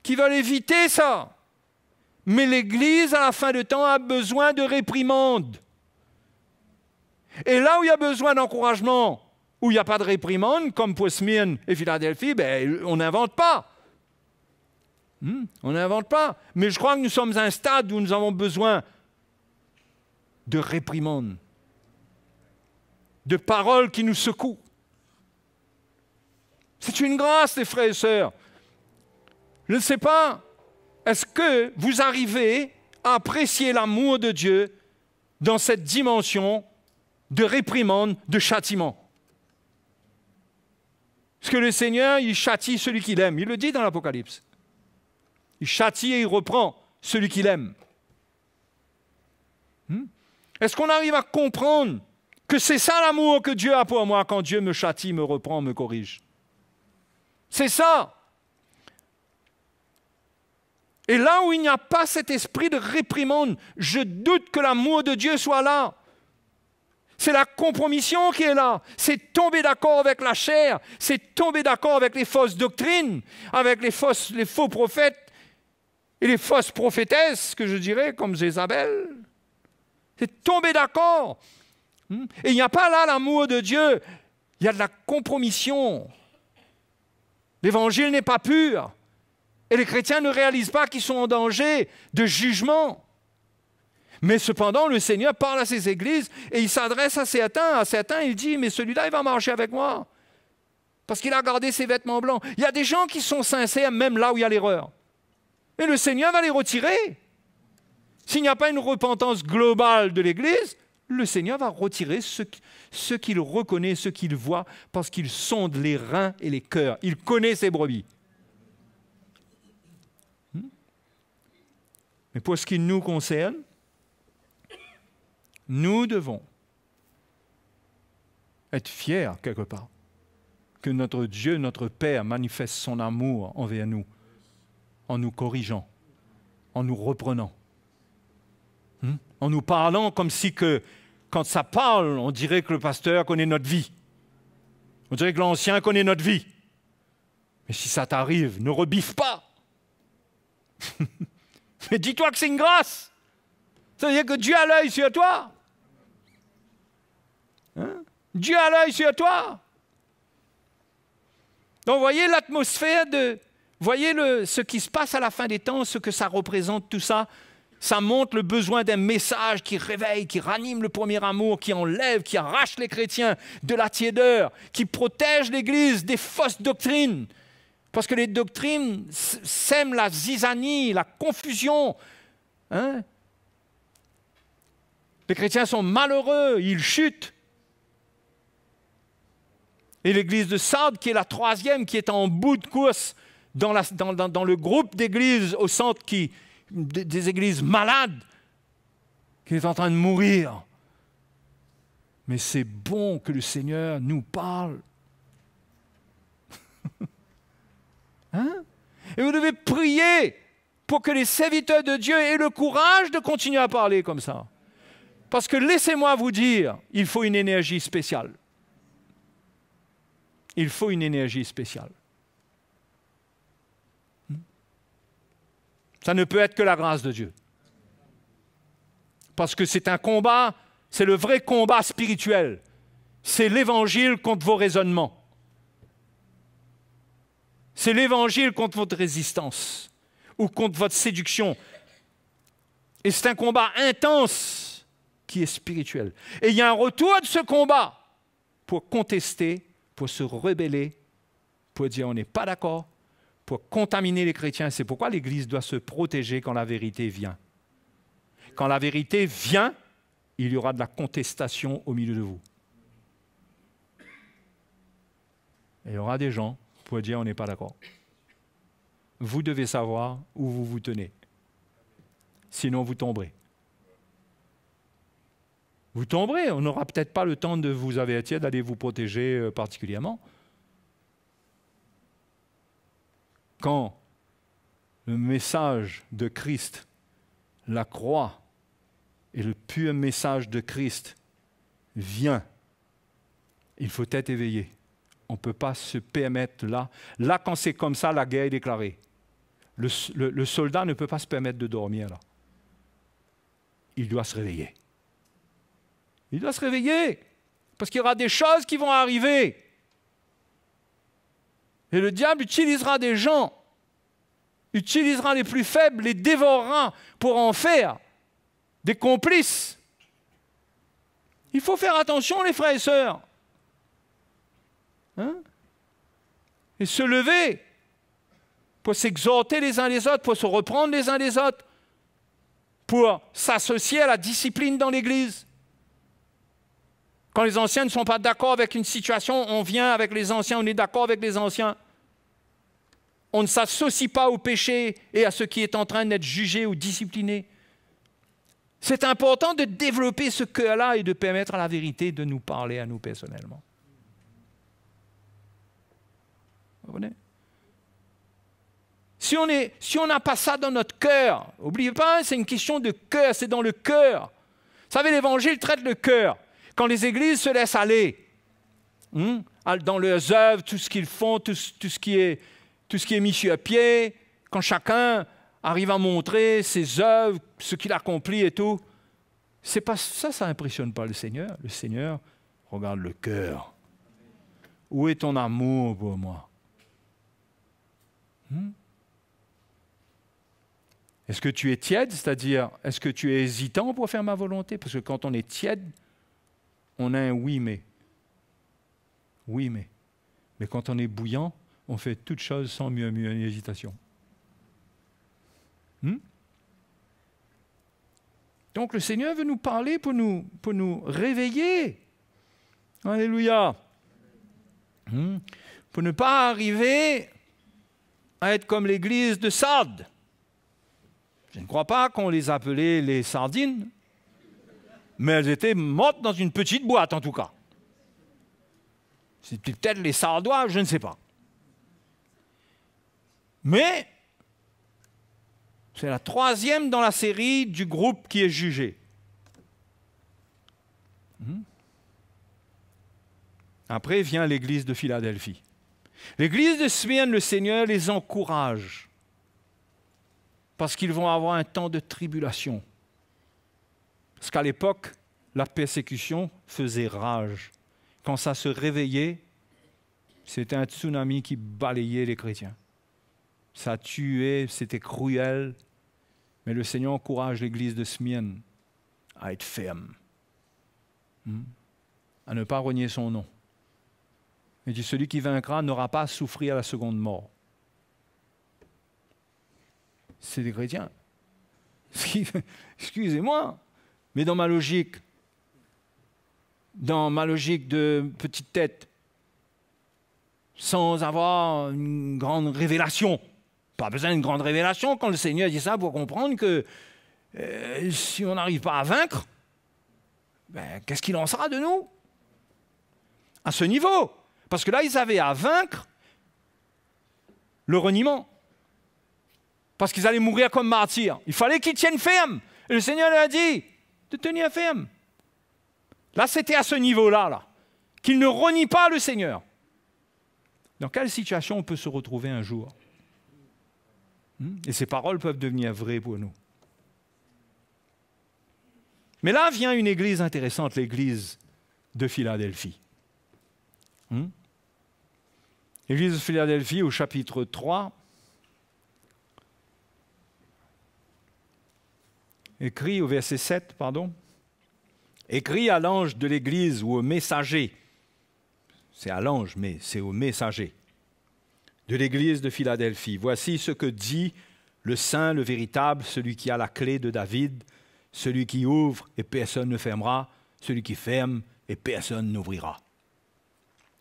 qui veulent éviter ça. Mais l'Église, à la fin de temps, a besoin de réprimande. Et là où il y a besoin d'encouragement, où il n'y a pas de réprimande, comme pour Smyrne et Philadelphie, on n'invente pas. On n'invente pas. Mais je crois que nous sommes à un stade où nous avons besoin de réprimande, de paroles qui nous secouent. C'est une grâce, les frères et sœurs. Je ne sais pas, est-ce que vous arrivez à apprécier l'amour de Dieu dans cette dimension de réprimande, de châtiment? Parce que le Seigneur, il châtie celui qu'il aime. Il le dit dans l'Apocalypse. Il châtie et il reprend celui qu'il aime. Est-ce qu'on arrive à comprendre que c'est ça l'amour que Dieu a pour moi quand Dieu me châtie, me reprend, me corrige? C'est ça. Et là où il n'y a pas cet esprit de réprimande, je doute que l'amour de Dieu soit là. C'est la compromission qui est là. C'est tomber d'accord avec la chair. C'est tomber d'accord avec les fausses doctrines, avec les faux prophètes Et les fausses prophétesses, que je dirais, comme Jézabel, c'est tomber d'accord. Et il n'y a pas là l'amour de Dieu, il y a de la compromission. L'évangile n'est pas pur. Et les chrétiens ne réalisent pas qu'ils sont en danger de jugement. Mais cependant, le Seigneur parle à ses églises et il s'adresse à certains, il dit, mais celui-là, il va marcher avec moi. Parce qu'il a gardé ses vêtements blancs. Il y a des gens qui sont sincères, même là où il y a l'erreur. Et le Seigneur va les retirer. S'il n'y a pas une repentance globale de l'Église, le Seigneur va retirer ceux qu'il reconnaît, ceux qu'il voit, parce qu'il sonde les reins et les cœurs. Il connaît ses brebis. Mais pour ce qui nous concerne, nous devons être fiers, quelque part, que notre Dieu, notre Père, manifeste son amour envers nous, en nous corrigeant, en nous reprenant, en nous parlant comme si que, quand ça parle, on dirait que le pasteur connaît notre vie. On dirait que l'ancien connaît notre vie. Mais si ça t'arrive, ne rebiffe pas. Mais dis-toi que c'est une grâce. Ça veut dire que Dieu a l'œil sur toi. Dieu a l'œil sur toi. Donc, voyez l'atmosphère voyez ce qui se passe à la fin des temps, ce que ça représente, tout ça. Ça montre le besoin d'un message qui réveille, qui ranime le premier amour, qui enlève, qui arrache les chrétiens de la tiédeur, qui protège l'Église des fausses doctrines. Parce que les doctrines sèment la zizanie, la confusion. Les chrétiens sont malheureux, ils chutent. Et l'Église de Sardes, qui est la troisième, qui est en bout de course dans le groupe d'églises au centre des églises malades, qui est en train de mourir. Mais c'est bon que le Seigneur nous parle. Et vous devez prier pour que les serviteurs de Dieu aient le courage de continuer à parler comme ça. Parce que laissez-moi vous dire, il faut une énergie spéciale. Il faut une énergie spéciale. Ça ne peut être que la grâce de Dieu. Parce que c'est un combat, c'est le vrai combat spirituel. C'est l'Évangile contre vos raisonnements. C'est l'Évangile contre votre résistance ou contre votre séduction. Et c'est un combat intense qui est spirituel. Et il y a un retour de ce combat pour contester, pour se rebeller, pour dire on n'est pas d'accord, pour contaminer les chrétiens. C'est pourquoi l'Église doit se protéger quand la vérité vient. Quand la vérité vient, il y aura de la contestation au milieu de vous. Et il y aura des gens pour dire on n'est pas d'accord. Vous devez savoir où vous vous tenez. Sinon, vous tomberez. Vous tomberez. On n'aura peut-être pas le temps de vous avertir, d'aller vous protéger particulièrement. Quand le message de Christ, la croix et le pur message de Christ vient, il faut être éveillé. On ne peut pas se permettre là. Là, quand c'est comme ça, la guerre est déclarée. Le soldat ne peut pas se permettre de dormir là. Il doit se réveiller. Il doit se réveiller. Parce qu'il y aura des choses qui vont arriver. Et le diable utilisera des gens, utilisera les plus faibles, les dévorera pour en faire des complices. Il faut faire attention, les frères et sœurs. Et se lever pour s'exhorter les uns les autres, pour se reprendre les uns les autres, pour s'associer à la discipline dans l'Église. Quand les anciens ne sont pas d'accord avec une situation, on vient avec les anciens, on est d'accord avec les anciens. On ne s'associe pas au péché et à ce qui est en train d'être jugé ou discipliné. C'est important de développer ce cœur-là et de permettre à la vérité de nous parler à nous personnellement. Vous comprenez ? Si on n'a pas ça dans notre cœur, n'oubliez pas, c'est une question de cœur, c'est dans le cœur. Vous savez, l'Évangile traite le cœur. Quand les églises se laissent aller, dans leurs œuvres, tout ce qu'ils font, tout ce qui est mis sur pied, quand chacun arrive à montrer ses œuvres, ce qu'il accomplit et tout. C'est pas ça, ça n'impressionne pas le Seigneur. Le Seigneur regarde le cœur. Où est ton amour pour moi? Est-ce que tu es tiède, c'est-à-dire, est-ce que tu es hésitant pour faire ma volonté? Parce que quand on est tiède, on a un oui, mais. Oui, mais. Mais quand on est bouillant, on fait toutes choses sans murmure ni hésitation. Donc le Seigneur veut nous parler pour nous réveiller. Alléluia. Pour ne pas arriver à être comme l'église de Sardes. Je ne crois pas qu'on les appelait les sardines, mais elles étaient mortes dans une petite boîte en tout cas. C'était peut-être les Sardois, je ne sais pas. Mais c'est la 3e dans la série du groupe qui est jugé. Après vient l'église de Philadelphie. L'église de Smyrne, le Seigneur les encourage parce qu'ils vont avoir un temps de tribulation. Parce qu'à l'époque, la persécution faisait rage. Quand ça se réveillait, c'était un tsunami qui balayait les chrétiens. Ça tuait, c'était cruel. Mais le Seigneur encourage l'église de Smyrne à être ferme, à ne pas renier son nom. Il dit, celui qui vaincra n'aura pas à souffrir la seconde mort. C'est des chrétiens. Excusez-moi, mais dans ma logique de petite tête, sans avoir une grande révélation, pas besoin d'une grande révélation quand le Seigneur dit ça pour comprendre que si on n'arrive pas à vaincre, qu'est-ce qu'il en sera de nous? À ce niveau. Parce que là, ils avaient à vaincre le reniement. Parce qu'ils allaient mourir comme martyrs. Il fallait qu'ils tiennent ferme. Et le Seigneur leur a dit de tenir ferme. Là, c'était à ce niveau-là, là, qu'ils ne renient pas le Seigneur. Dans quelle situation on peut se retrouver un jour? Et ces paroles peuvent devenir vraies pour nous. Mais là vient une église intéressante, l'église de Philadelphie. L'église de Philadelphie au chapitre 3, écrit au verset 7, écrit à l'ange de l'église ou au messager, c'est à l'ange, mais c'est au messager, de l'église de Philadelphie. Voici ce que dit le saint, le véritable, celui qui a la clé de David, celui qui ouvre et personne ne fermera, celui qui ferme et personne n'ouvrira.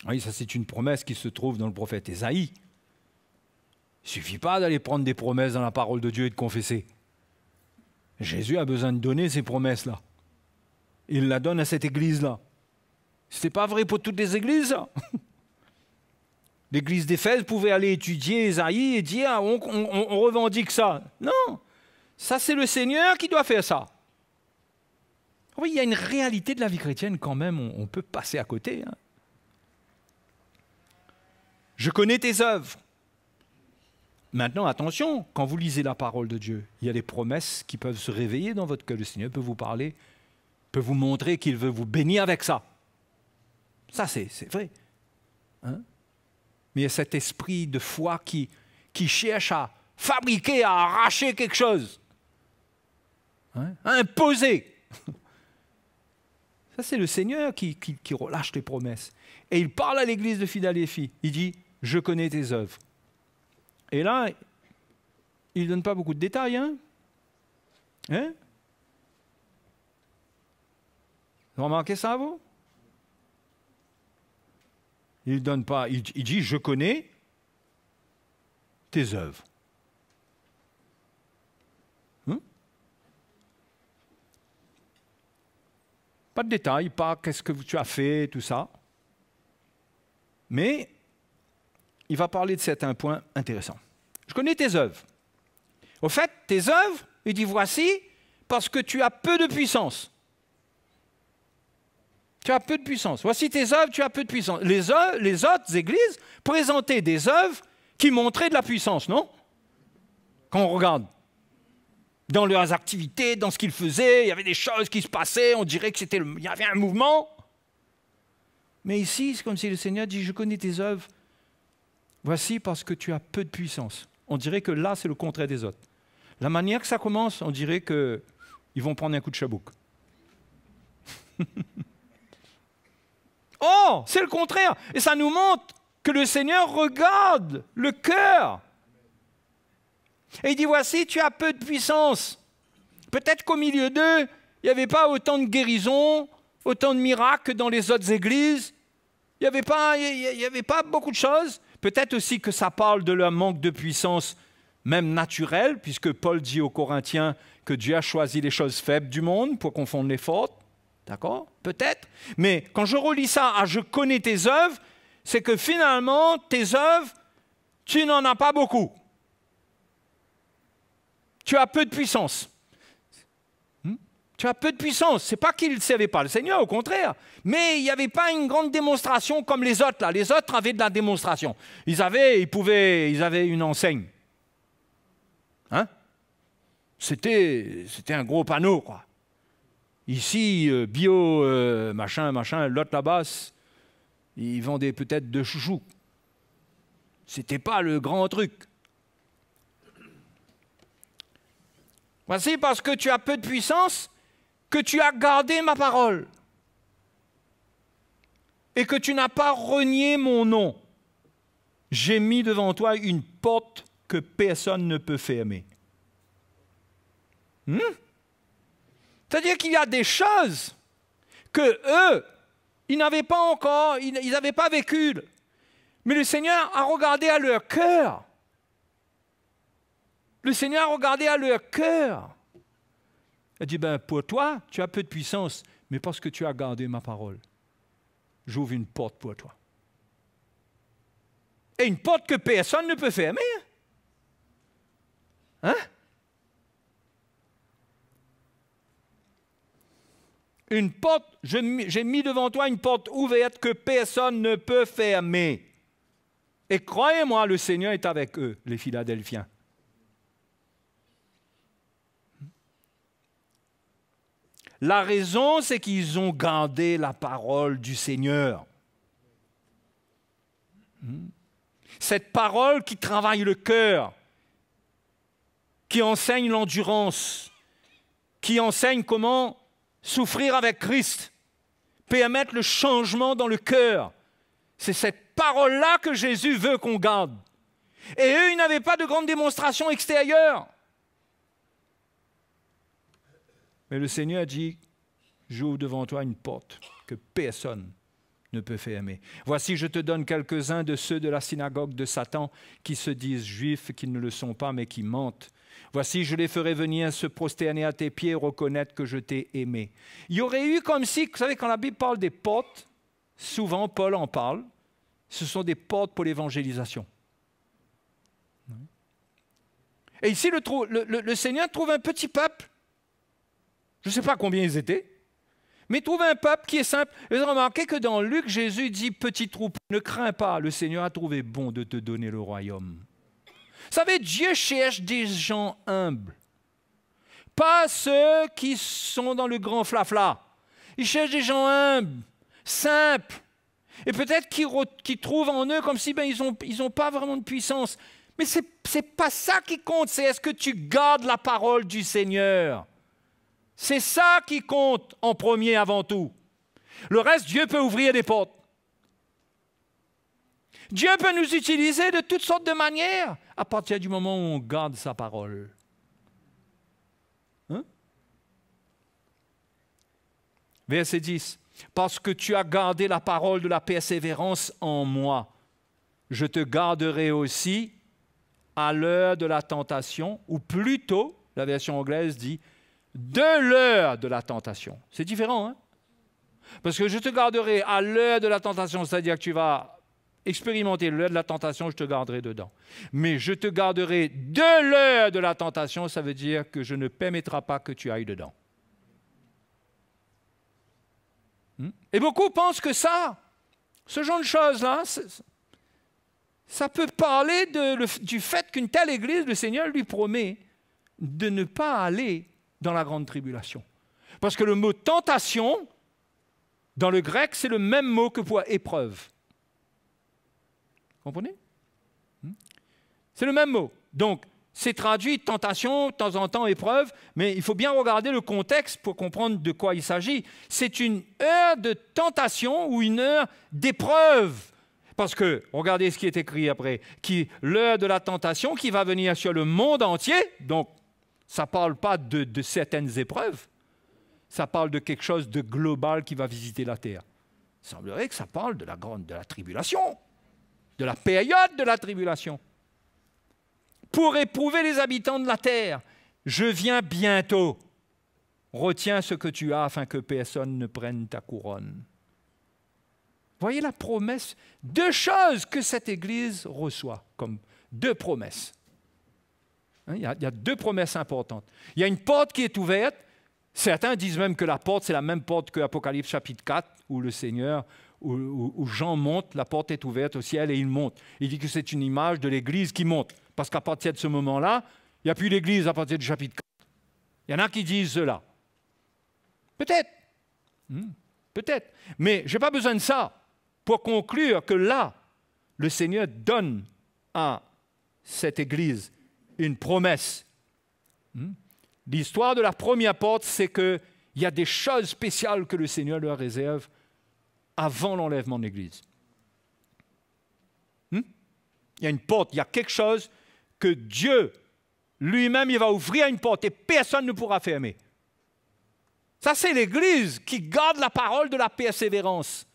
Oui, ça c'est une promesse qui se trouve dans le prophète Ésaïe. Il ne suffit pas d'aller prendre des promesses dans la parole de Dieu et de confesser. Jésus a besoin de donner ces promesses-là. Il la donne à cette église-là. Ce n'est pas vrai pour toutes les églises, ça. L'église d'Éphèse pouvait aller étudier Ésaïe et dire on revendique ça. Non, ça c'est le Seigneur qui doit faire ça. Oui, il y a une réalité de la vie chrétienne quand même, on peut passer à côté. Je connais tes œuvres. Maintenant, attention, quand vous lisez la parole de Dieu, il y a des promesses qui peuvent se réveiller dans votre cœur. Le Seigneur peut vous parler, peut vous montrer qu'il veut vous bénir avec ça. Ça, c'est vrai. Mais il y a cet esprit de foi qui cherche à fabriquer, à arracher quelque chose. À imposer. Ça, c'est le Seigneur qui relâche les promesses. Et il parle à l'église de Philadelphie. Il dit, je connais tes œuvres. Et là, il ne donne pas beaucoup de détails. Vous remarquez ça, vous? Il donne pas. Il dit, je connais tes œuvres. Pas de détails, pas qu'est-ce que tu as fait, tout ça. Mais il va parler de certains points intéressants. Je connais tes œuvres. Au fait, tes œuvres, il dit, voici, parce que tu as peu de puissance. Tu as peu de puissance. Voici tes œuvres, tu as peu de puissance. Les autres églises présentaient des œuvres qui montraient de la puissance, non? Quand on regarde. Dans leurs activités, dans ce qu'ils faisaient, il y avait des choses qui se passaient, on dirait qu'il y avait un mouvement. Mais ici, c'est comme si le Seigneur dit, je connais tes œuvres. Voici parce que tu as peu de puissance. On dirait que là, c'est le contraire des autres. La manière que ça commence, on dirait qu'ils vont prendre un coup de chabouk. Oh, c'est le contraire. Et ça nous montre que le Seigneur regarde le cœur. Et il dit, voici, tu as peu de puissance. Peut-être qu'au milieu d'eux, il n'y avait pas autant de guérisons, autant de miracles que dans les autres églises. Il n'y avait pas beaucoup de choses. Peut-être aussi que ça parle de leur manque de puissance, même naturelle, puisque Paul dit aux Corinthiens que Dieu a choisi les choses faibles du monde pour confondre les fortes. D'accord? Peut-être. Mais quand je relis ça à « je connais tes œuvres », c'est que finalement, tes œuvres, tu n'en as pas beaucoup. Tu as peu de puissance. Tu as peu de puissance. Ce n'est pas qu'ils ne servaient pas le Seigneur, au contraire. Mais il n'y avait pas une grande démonstration comme les autres. Là. Les autres avaient de la démonstration. Ils avaient une enseigne. Hein? C'était un gros panneau, quoi. Ici, bio, machin, l'autre là-bas, ils vendaient peut-être de chouchous. Ce n'était pas le grand truc. Voici parce que tu as peu de puissance que tu as gardé ma parole et que tu n'as pas renié mon nom. J'ai mis devant toi une porte que personne ne peut fermer. C'est-à-dire qu'il y a des choses que eux, ils n'avaient pas encore, ils n'avaient pas vécu. Mais le Seigneur a regardé à leur cœur. Le Seigneur a regardé à leur cœur. Il a dit, pour toi, tu as peu de puissance, mais parce que tu as gardé ma parole, j'ouvre une porte pour toi. Et une porte que personne ne peut fermer. Hein? Une porte, j'ai mis devant toi une porte ouverte que personne ne peut fermer. Et croyez-moi, le Seigneur est avec eux, les Philadelphiens. La raison, c'est qu'ils ont gardé la parole du Seigneur. Cette parole qui travaille le cœur, qui enseigne l'endurance, qui enseigne comment souffrir avec Christ, permettre le changement dans le cœur. C'est cette parole-là que Jésus veut qu'on garde. Et eux, ils n'avaient pas de grande démonstration extérieure. Mais le Seigneur a dit, j'ouvre devant toi une porte que personne ne peut fermer. Voici, je te donne quelques-uns de ceux de la synagogue de Satan qui se disent juifs, qui ne le sont pas, mais qui mentent. Voici, je les ferai venir se prosterner à tes pieds et reconnaître que je t'ai aimé. Il y aurait eu comme si, vous savez, quand la Bible parle des portes, souvent Paul en parle, ce sont des portes pour l'évangélisation. Et ici, le Seigneur trouve un petit peuple. Je ne sais pas combien ils étaient, mais trouve un peuple qui est simple. Et remarquez que dans Luc, Jésus dit, petit troupeau, ne crains pas, le Seigneur a trouvé bon de te donner le royaume. Vous savez, Dieu cherche des gens humbles, pas ceux qui sont dans le grand flafla. Il cherche des gens humbles, simples, et peut-être qu'ils trouvent en eux comme si ils n'ont pas vraiment de puissance. Mais ce n'est pas ça qui compte, c'est est-ce que tu gardes la parole du Seigneur. C'est ça qui compte en premier avant tout. Le reste, Dieu peut ouvrir des portes. Dieu peut nous utiliser de toutes sortes de manières à partir du moment où on garde sa parole. Hein? Verset 10. Parce que tu as gardé la parole de la persévérance en moi, je te garderai aussi à l'heure de la tentation, ou plutôt, la version anglaise dit, de l'heure de la tentation. C'est différent, hein? Parce que je te garderai à l'heure de la tentation, c'est-à-dire que tu vas expérimenter l'heure de la tentation, je te garderai dedans. Mais je te garderai de l'heure de la tentation, ça veut dire que je ne permettrai pas que tu ailles dedans. Et beaucoup pensent que ce genre de choses-là, ça peut parler du fait qu'une telle église, le Seigneur lui promet de ne pas aller dans la grande tribulation. Parce que le mot tentation, dans le grec, c'est le même mot que pour épreuve. Vous comprenez? C'est le même mot. Donc, c'est traduit tentation, de temps en temps épreuve, mais il faut bien regarder le contexte pour comprendre de quoi il s'agit. C'est une heure de tentation ou une heure d'épreuve. Parce que, regardez ce qui est écrit après, l'heure de la tentation qui va venir sur le monde entier, donc ça ne parle pas de certaines épreuves, ça parle de quelque chose de global qui va visiter la terre. Il semblerait que ça parle de la tribulation, de la période de la tribulation. Pour éprouver les habitants de la terre, je viens bientôt. Retiens ce que tu as afin que personne ne prenne ta couronne. Voyez la promesse, 2 choses que cette Église reçoit, comme 2 promesses. Il y a 2 promesses importantes. Il y a une porte qui est ouverte. Certains disent même que la porte, c'est la même porte que Apocalypse chapitre 4, où le Seigneur, où Jean monte, la porte est ouverte au ciel et il monte. Il dit que c'est une image de l'Église qui monte. Parce qu'à partir de ce moment-là, il n'y a plus l'Église à partir du chapitre 4. Il y en a qui disent cela. Peut-être. Peut-être. Mais je n'ai pas besoin de ça pour conclure que là, le Seigneur donne à cette Église une promesse. L'histoire de la première porte, c'est qu'il y a des choses spéciales que le Seigneur leur réserve avant l'enlèvement de l'Église. Il y a une porte, il y a quelque chose que Dieu lui-même, il va ouvrir une porte et personne ne pourra fermer. Ça, c'est l'Église qui garde la parole de la persévérance.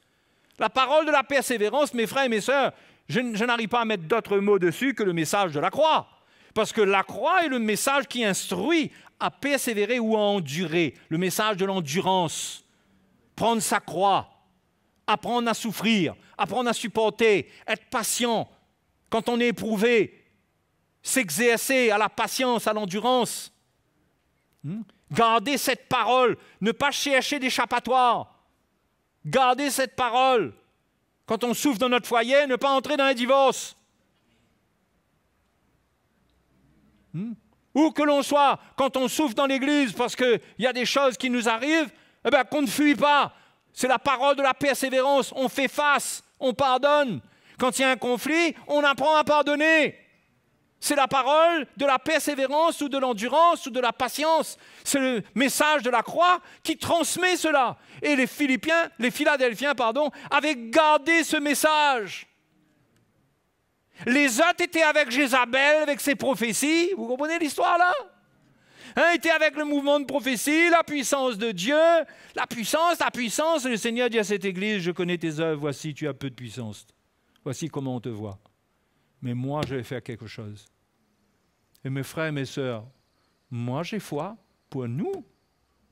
La parole de la persévérance, mes frères et mes sœurs, je n'arrive pas à mettre d'autres mots dessus que le message de la croix. Parce que la croix est le message qui instruit à persévérer ou à endurer. Le message de l'endurance. Prendre sa croix, apprendre à souffrir, apprendre à supporter, être patient quand on est éprouvé, s'exercer à la patience, à l'endurance. Garder cette parole, ne pas chercher d'échappatoire. Garder cette parole. Quand on souffre dans notre foyer, ne pas entrer dans un divorce. Où que l'on soit, quand on souffre dans l'Église parce qu'il y a des choses qui nous arrivent, eh bien, qu'on ne fuit pas. C'est la parole de la persévérance. On fait face, on pardonne. Quand il y a un conflit, on apprend à pardonner. C'est la parole de la persévérance ou de l'endurance ou de la patience. C'est le message de la croix qui transmet cela. Et les Philadelphiens, avaient gardé ce message. Les autres étaient avec Jézabel, avec ses prophéties. Vous comprenez l'histoire là? Étaient avec le mouvement de prophétie, la puissance de Dieu. La puissance. Le Seigneur dit à cette église, je connais tes œuvres, voici, tu as peu de puissance. Voici comment on te voit. Mais moi, je vais faire quelque chose. Et mes frères et mes sœurs, moi, j'ai foi pour nous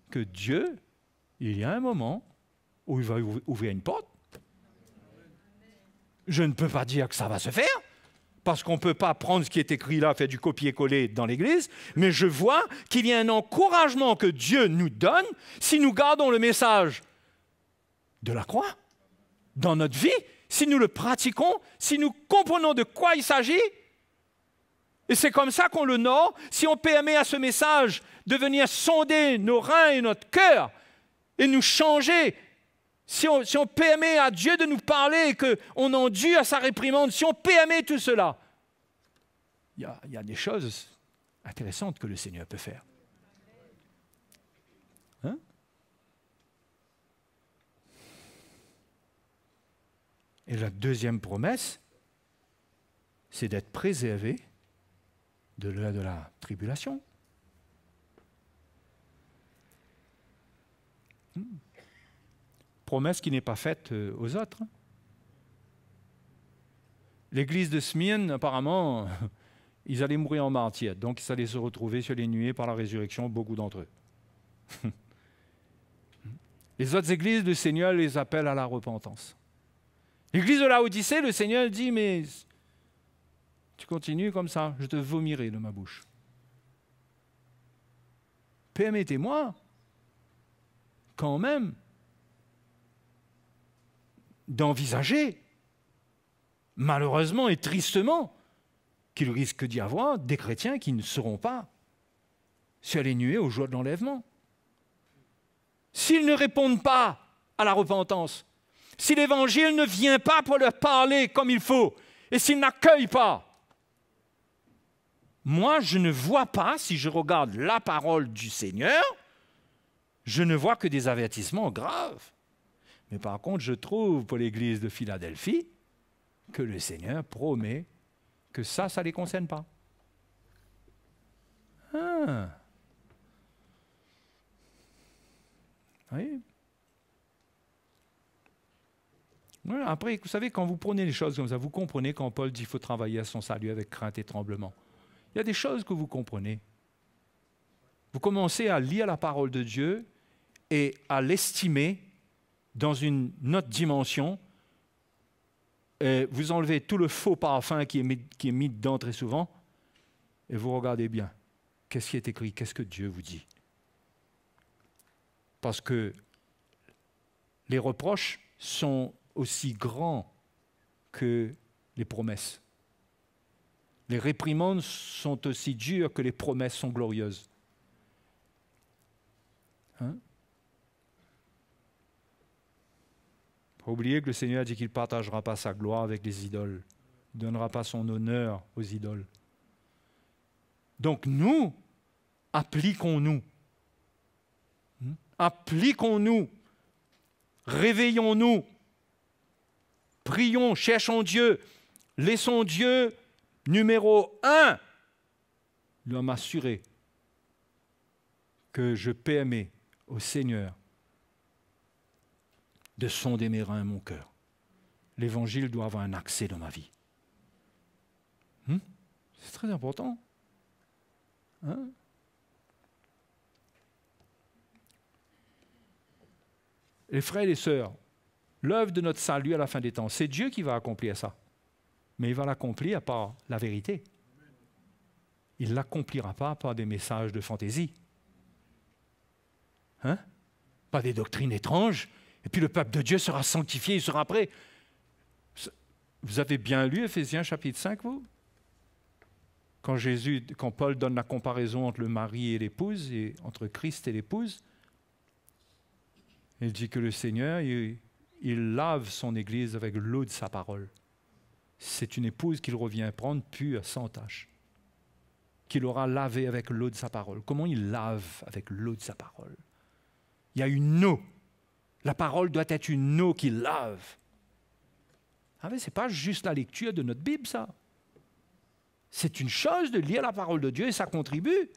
que Dieu, il y a un moment où il va ouvrir une porte. Je ne peux pas dire que ça va se faire, parce qu'on ne peut pas prendre ce qui est écrit là, faire du copier-coller dans l'Église, mais je vois qu'il y a un encouragement que Dieu nous donne si nous gardons le message de la croix dans notre vie, si nous le pratiquons, si nous comprenons de quoi il s'agit. Et c'est comme ça qu'on l'honore. Si on permet à ce message de venir sonder nos reins et notre cœur et nous changer, si on permet à Dieu de nous parler et qu'on endure à sa réprimande, si on permet tout cela, il y a des choses intéressantes que le Seigneur peut faire. Et la deuxième promesse, c'est d'être préservé de l'heure de la tribulation. Promesse qui n'est pas faite aux autres. L'église de Smyrne, apparemment, ils allaient mourir en martyrs, donc ils allaient se retrouver sur les nuées par la résurrection, beaucoup d'entre eux. Les autres églises, le Seigneur les appelle à la repentance. L'église de Laodicée, le Seigneur dit, mais tu continues comme ça, je te vomirai de ma bouche. Permettez-moi, quand même, d'envisager, malheureusement et tristement, qu'il risque d'y avoir des chrétiens qui ne seront pas sur les nuées aux joies de l'enlèvement. S'ils ne répondent pas à la repentance, si l'Évangile ne vient pas pour leur parler comme il faut, et s'ils n'accueillent pas, moi, je ne vois pas, si je regarde la parole du Seigneur, je ne vois que des avertissements graves. Mais par contre, je trouve pour l'Église de Philadelphie que le Seigneur promet que ça ne les concerne pas. Ah. Oui. Voilà, après, vous savez, quand vous prenez les choses comme ça, vous comprenez quand Paul dit qu'il faut travailler à son salut avec crainte et tremblement. Il y a des choses que vous comprenez. Vous commencez à lire la parole de Dieu et à l'estimer dans une autre dimension. Et vous enlevez tout le faux parfum qui est mis dedans très souvent et vous regardez bien. Qu'est-ce qui est écrit? Qu'est-ce que Dieu vous dit? Parce que les reproches sont aussi grands que les promesses. Les réprimandes sont aussi dures que les promesses sont glorieuses. Hein? Faut oublier que le Seigneur a dit qu'il ne partagera pas sa gloire avec les idoles. Il ne donnera pas son honneur aux idoles. Donc nous, appliquons-nous. Appliquons-nous. Réveillons-nous. Prions, cherchons Dieu. Laissons Dieu, numéro 1, lui m'assurer que je permets au Seigneur de sonder mes reins et mon cœur. L'Évangile doit avoir un accès dans ma vie. C'est très important. Hein? Les frères et les sœurs, l'œuvre de notre salut à la fin des temps, c'est Dieu qui va accomplir ça. Mais il va l'accomplir par la vérité. Il ne l'accomplira pas par des messages de fantaisie. Hein? Pas des doctrines étranges. Et puis le peuple de Dieu sera sanctifié, il sera prêt. Vous avez bien lu Éphésiens chapitre 5, vous? Quand Paul donne la comparaison entre le mari et l'épouse, et entre Christ et l'épouse, il dit que le Seigneur, il lave son Église avec l'eau de sa parole. C'est une épouse qu'il revient prendre pure, sans tache, qu'il aura lavé avec l'eau de sa parole. Comment il lave avec l'eau de sa parole? Il y a une eau. La parole doit être une eau qui lave. Ah mais ce n'est pas juste la lecture de notre Bible, ça. C'est une chose de lire la parole de Dieu et ça contribue.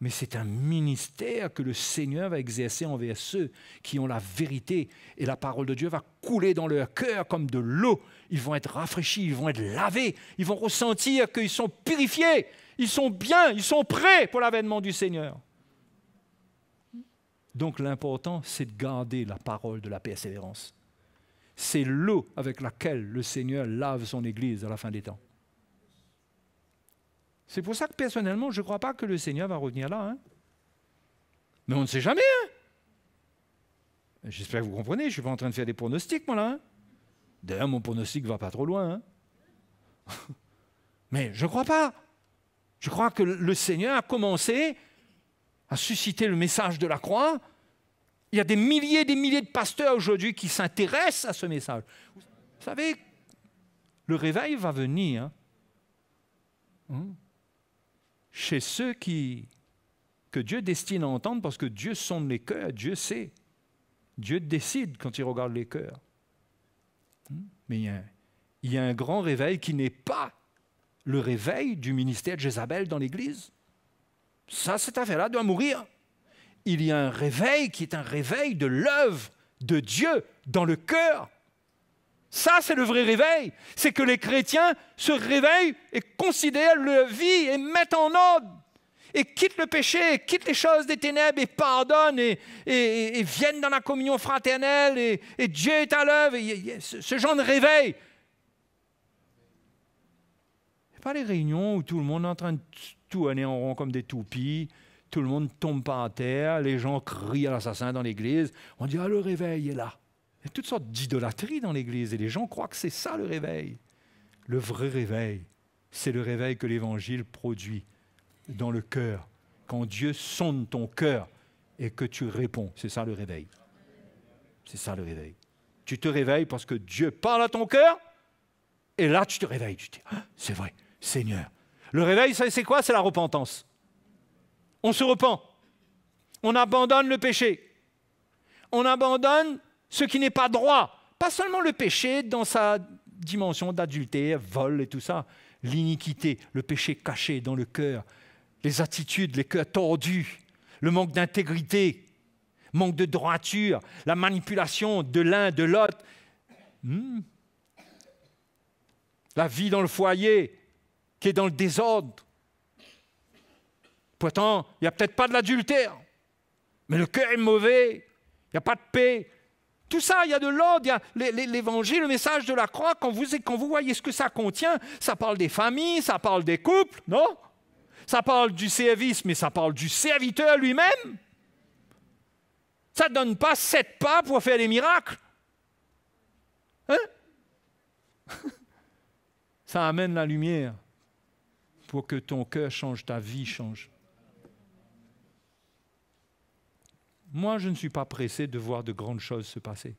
Mais c'est un ministère que le Seigneur va exercer envers ceux qui ont la vérité. Et la parole de Dieu va couler dans leur cœur comme de l'eau. Ils vont être rafraîchis, ils vont être lavés. Ils vont ressentir qu'ils sont purifiés. Ils sont bien, ils sont prêts pour l'avènement du Seigneur. Donc l'important, c'est de garder la parole de la persévérance. C'est l'eau avec laquelle le Seigneur lave son Église à la fin des temps. C'est pour ça que personnellement, je ne crois pas que le Seigneur va revenir là. Hein. Mais on ne sait jamais. Hein. J'espère que vous comprenez, je ne suis pas en train de faire des pronostics, moi, là. Hein. D'ailleurs, mon pronostic ne va pas trop loin. Hein. Mais je ne crois pas. Je crois que le Seigneur a commencé à susciter le message de la croix. Il y a des milliers de pasteurs aujourd'hui qui s'intéressent à ce message. Vous savez, le réveil va venir. Hein. Chez ceux que Dieu destine à entendre, parce que Dieu sonde les cœurs, Dieu sait. Dieu décide quand il regarde les cœurs. Mais il y a un grand réveil qui n'est pas le réveil du ministère de Jézabel dans l'Église. Ça, cette affaire-là doit mourir. Il y a un réveil qui est un réveil de l'œuvre de Dieu dans le cœur. Ça, c'est le vrai réveil. C'est que les chrétiens se réveillent et considèrent leur vie et mettent en ordre. Et quittent le péché, quittent les choses des ténèbres et pardonnent et viennent dans la communion fraternelle et Dieu est à l'œuvre. Ce genre de réveil. Ce n'est pas les réunions où tout le monde est en train de tourner en rond comme des toupies, tout le monde tombe par terre, les gens crient à l'assassin dans l'église. On dit « Ah, le réveil est là ». Il y a toutes sortes d'idolâtries dans l'Église et les gens croient que c'est ça le réveil. Le vrai réveil, c'est le réveil que l'Évangile produit dans le cœur quand Dieu sonde ton cœur et que tu réponds. C'est ça le réveil. C'est ça le réveil. Tu te réveilles parce que Dieu parle à ton cœur et là tu te réveilles. Tu te dis, ah, c'est vrai, Seigneur. Le réveil, c'est quoi? C'est la repentance. On se repent. On abandonne le péché. On abandonne ce qui n'est pas droit. Pas seulement le péché dans sa dimension d'adultère, vol et tout ça. L'iniquité, le péché caché dans le cœur, les attitudes, les cœurs tordus, le manque d'intégrité, manque de droiture, la manipulation de l'un, de l'autre. La vie dans le foyer qui est dans le désordre. Pourtant, il n'y a peut-être pas de l'adultère, mais le cœur est mauvais, il n'y a pas de paix. Tout ça, il y a de l'ordre, il y a l'évangile, le message de la croix. Quand vous voyez ce que ça contient, ça parle des familles, ça parle des couples, non? Ça parle du service, mais ça parle du serviteur lui-même. Ça ne donne pas 7 pas pour faire des miracles. Hein? Ça amène la lumière pour que ton cœur change, ta vie change. Moi, je ne suis pas pressé de voir de grandes choses se passer.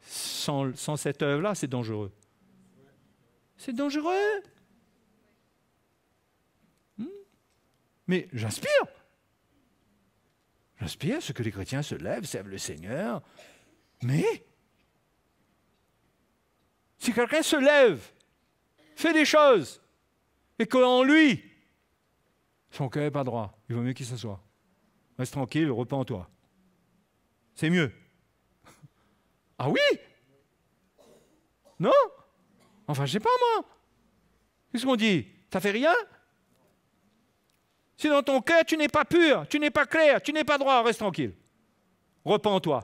Sans cette œuvre-là, c'est dangereux. C'est dangereux. Mais j'inspire. J'inspire à ce que les chrétiens se lèvent, servent le Seigneur. Mais si quelqu'un se lève, fait des choses, et qu'en lui, son cœur n'est pas droit, il vaut mieux qu'il s'assoie. Reste tranquille, repens-toi. C'est mieux. Ah oui? Non? Enfin, je ne sais pas, moi. Qu'est-ce qu'on dit? T'as fait rien? Si dans ton cœur, tu n'es pas pur, tu n'es pas clair, tu n'es pas droit, reste tranquille. Repens-toi.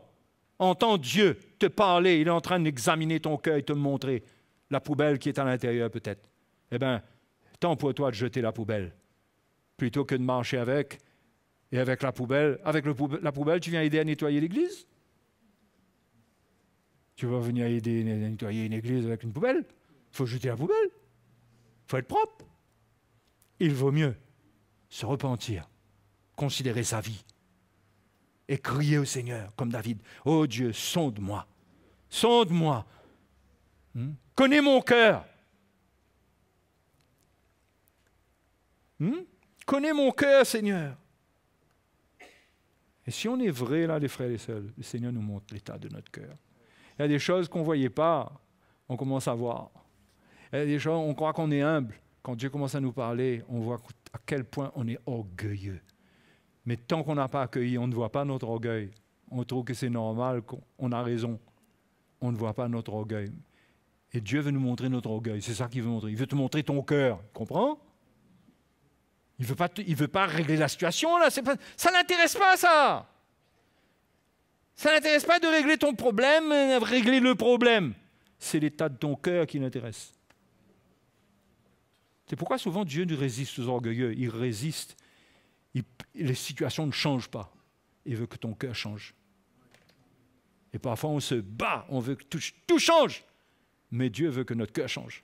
Entends Dieu te parler. Il est en train d'examiner ton cœur et te montrer la poubelle qui est à l'intérieur, peut-être. Eh bien, tant pour toi de jeter la poubelle, plutôt que de marcher avec. Et avec la poubelle, la poubelle, tu viens aider à nettoyer l'église? Tu vas venir aider à nettoyer une église avec une poubelle? Il faut jeter la poubelle. Il faut être propre. Il vaut mieux se repentir, considérer sa vie et crier au Seigneur comme David. Oh Dieu, sonde-moi. Sonde-moi. Connais mon cœur. Connais mon cœur, Seigneur. Et si on est vrai, là, les frères et les sœurs, le Seigneur nous montre l'état de notre cœur. Il y a des choses qu'on ne voyait pas, on commence à voir. Il y a des choses, on croit qu'on est humble. Quand Dieu commence à nous parler, on voit à quel point on est orgueilleux. Mais tant qu'on n'a pas accueilli, on ne voit pas notre orgueil. On trouve que c'est normal, qu'on a raison. On ne voit pas notre orgueil. Et Dieu veut nous montrer notre orgueil. C'est ça qu'il veut montrer. Il veut te montrer ton cœur. Tu comprends? Il ne veut pas régler la situation, là. Ça ne l'intéresse pas, ça. Ça ne l'intéresse pas de régler ton problème, régler le problème. C'est l'état de ton cœur qui l'intéresse. C'est pourquoi souvent Dieu nous résiste aux orgueilleux. Il résiste. Les situations ne changent pas. Il veut que ton cœur change. Et parfois on se bat, on veut que tout change. Mais Dieu veut que notre cœur change.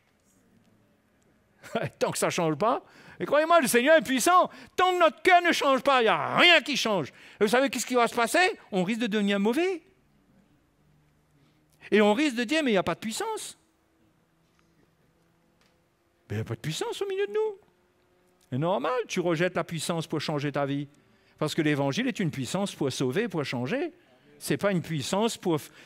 Tant que ça ne change pas, et croyez-moi, le Seigneur est puissant. Tant que notre cœur ne change pas, il n'y a rien qui change. Et vous savez qu'est-ce qui va se passer? On risque de devenir mauvais. Et on risque de dire, mais il n'y a pas de puissance. Mais il n'y a pas de puissance au milieu de nous. C'est normal, tu rejettes la puissance pour changer ta vie. Parce que l'Évangile est une puissance pour sauver, pour changer. Ce n'est pas une puissance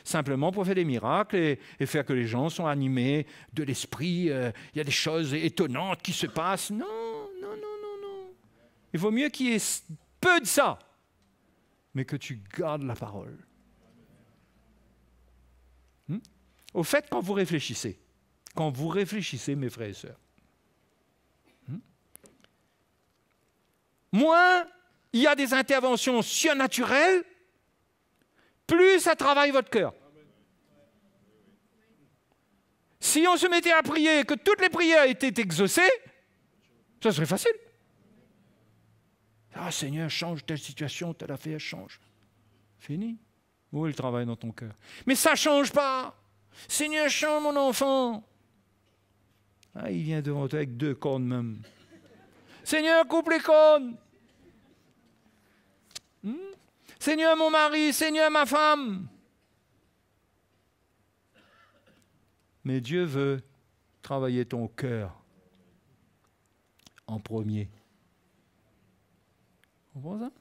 simplement pour faire des miracles et faire que les gens sont animés de l'esprit. Il y a des choses étonnantes qui se passent. Non. Il vaut mieux qu'il y ait peu de ça, mais que tu gardes la parole. Au fait, quand vous réfléchissez, mes frères et sœurs, moins il y a des interventions surnaturelles, plus ça travaille votre cœur. Si on se mettait à prier et que toutes les prières étaient exaucées, ça serait facile. Ah Seigneur, change telle situation, telle affaire, change. Fini. Où est le travail dans ton cœur? Mais ça ne change pas. Seigneur, change mon enfant. Ah, il vient devant toi avec 2 cornes même. Seigneur, coupe les cornes. Seigneur mon mari, Seigneur ma femme. Mais Dieu veut travailler ton cœur en premier. Vous comprenez ça?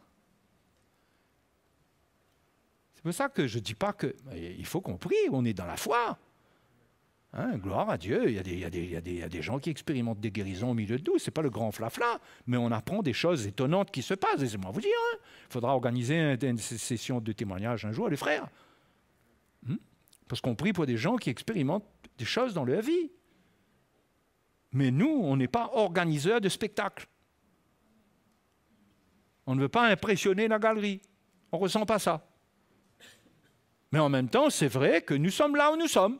C'est pour ça que je ne dis pas qu'il faut qu'on prie, on est dans la foi. Hein, gloire à Dieu, il y a des gens qui expérimentent des guérisons au milieu de nous, ce n'est pas le grand flafla, mais on apprend des choses étonnantes qui se passent. Laissez-moi vous dire, il faudra organiser une session de témoignage un jour, les frères. Parce qu'on prie pour des gens qui expérimentent des choses dans leur vie. Mais nous, on n'est pas organiseurs de spectacles. On ne veut pas impressionner la galerie. On ne ressent pas ça. Mais en même temps, c'est vrai que nous sommes là où nous sommes.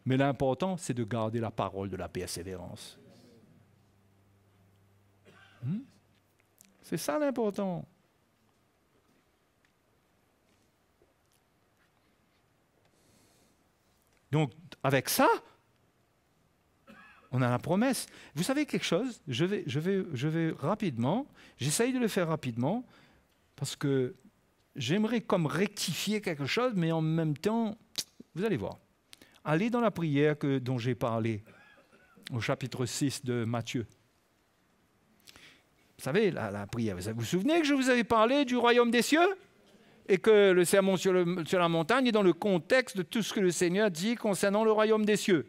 Mais l'important, c'est de garder la parole de la persévérance. C'est ça l'important. Donc, avec ça, on a la promesse. Vous savez quelque chose? Je vais rapidement, j'essaye de le faire rapidement, parce que j'aimerais comme rectifier quelque chose, mais en même temps, vous allez voir. Allez dans la prière dont j'ai parlé, au chapitre 6 de Matthieu. Vous savez, la prière, vous vous souvenez que je vous avais parlé du royaume des cieux? Et que le sermon sur la montagne est dans le contexte de tout ce que le Seigneur dit concernant le royaume des cieux.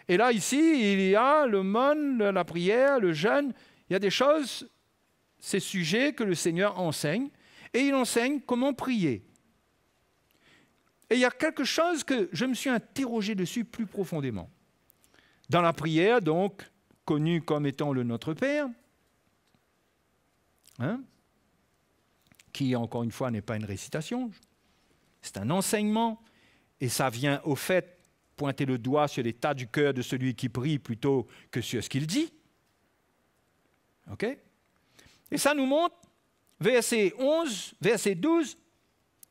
Et là, ici, il y a l'aumône, la prière, le jeûne. Il y a des choses, ces sujets que le Seigneur enseigne. Et il enseigne comment prier. Et il y a quelque chose que je me suis interrogé dessus plus profondément. Dans la prière, donc, connue comme étant le Notre Père, qui, encore une fois, n'est pas une récitation, c'est un enseignement, et ça vient au fait pointer le doigt sur l'état du cœur de celui qui prie plutôt que sur ce qu'il dit. OK? Et ça nous montre, verset 12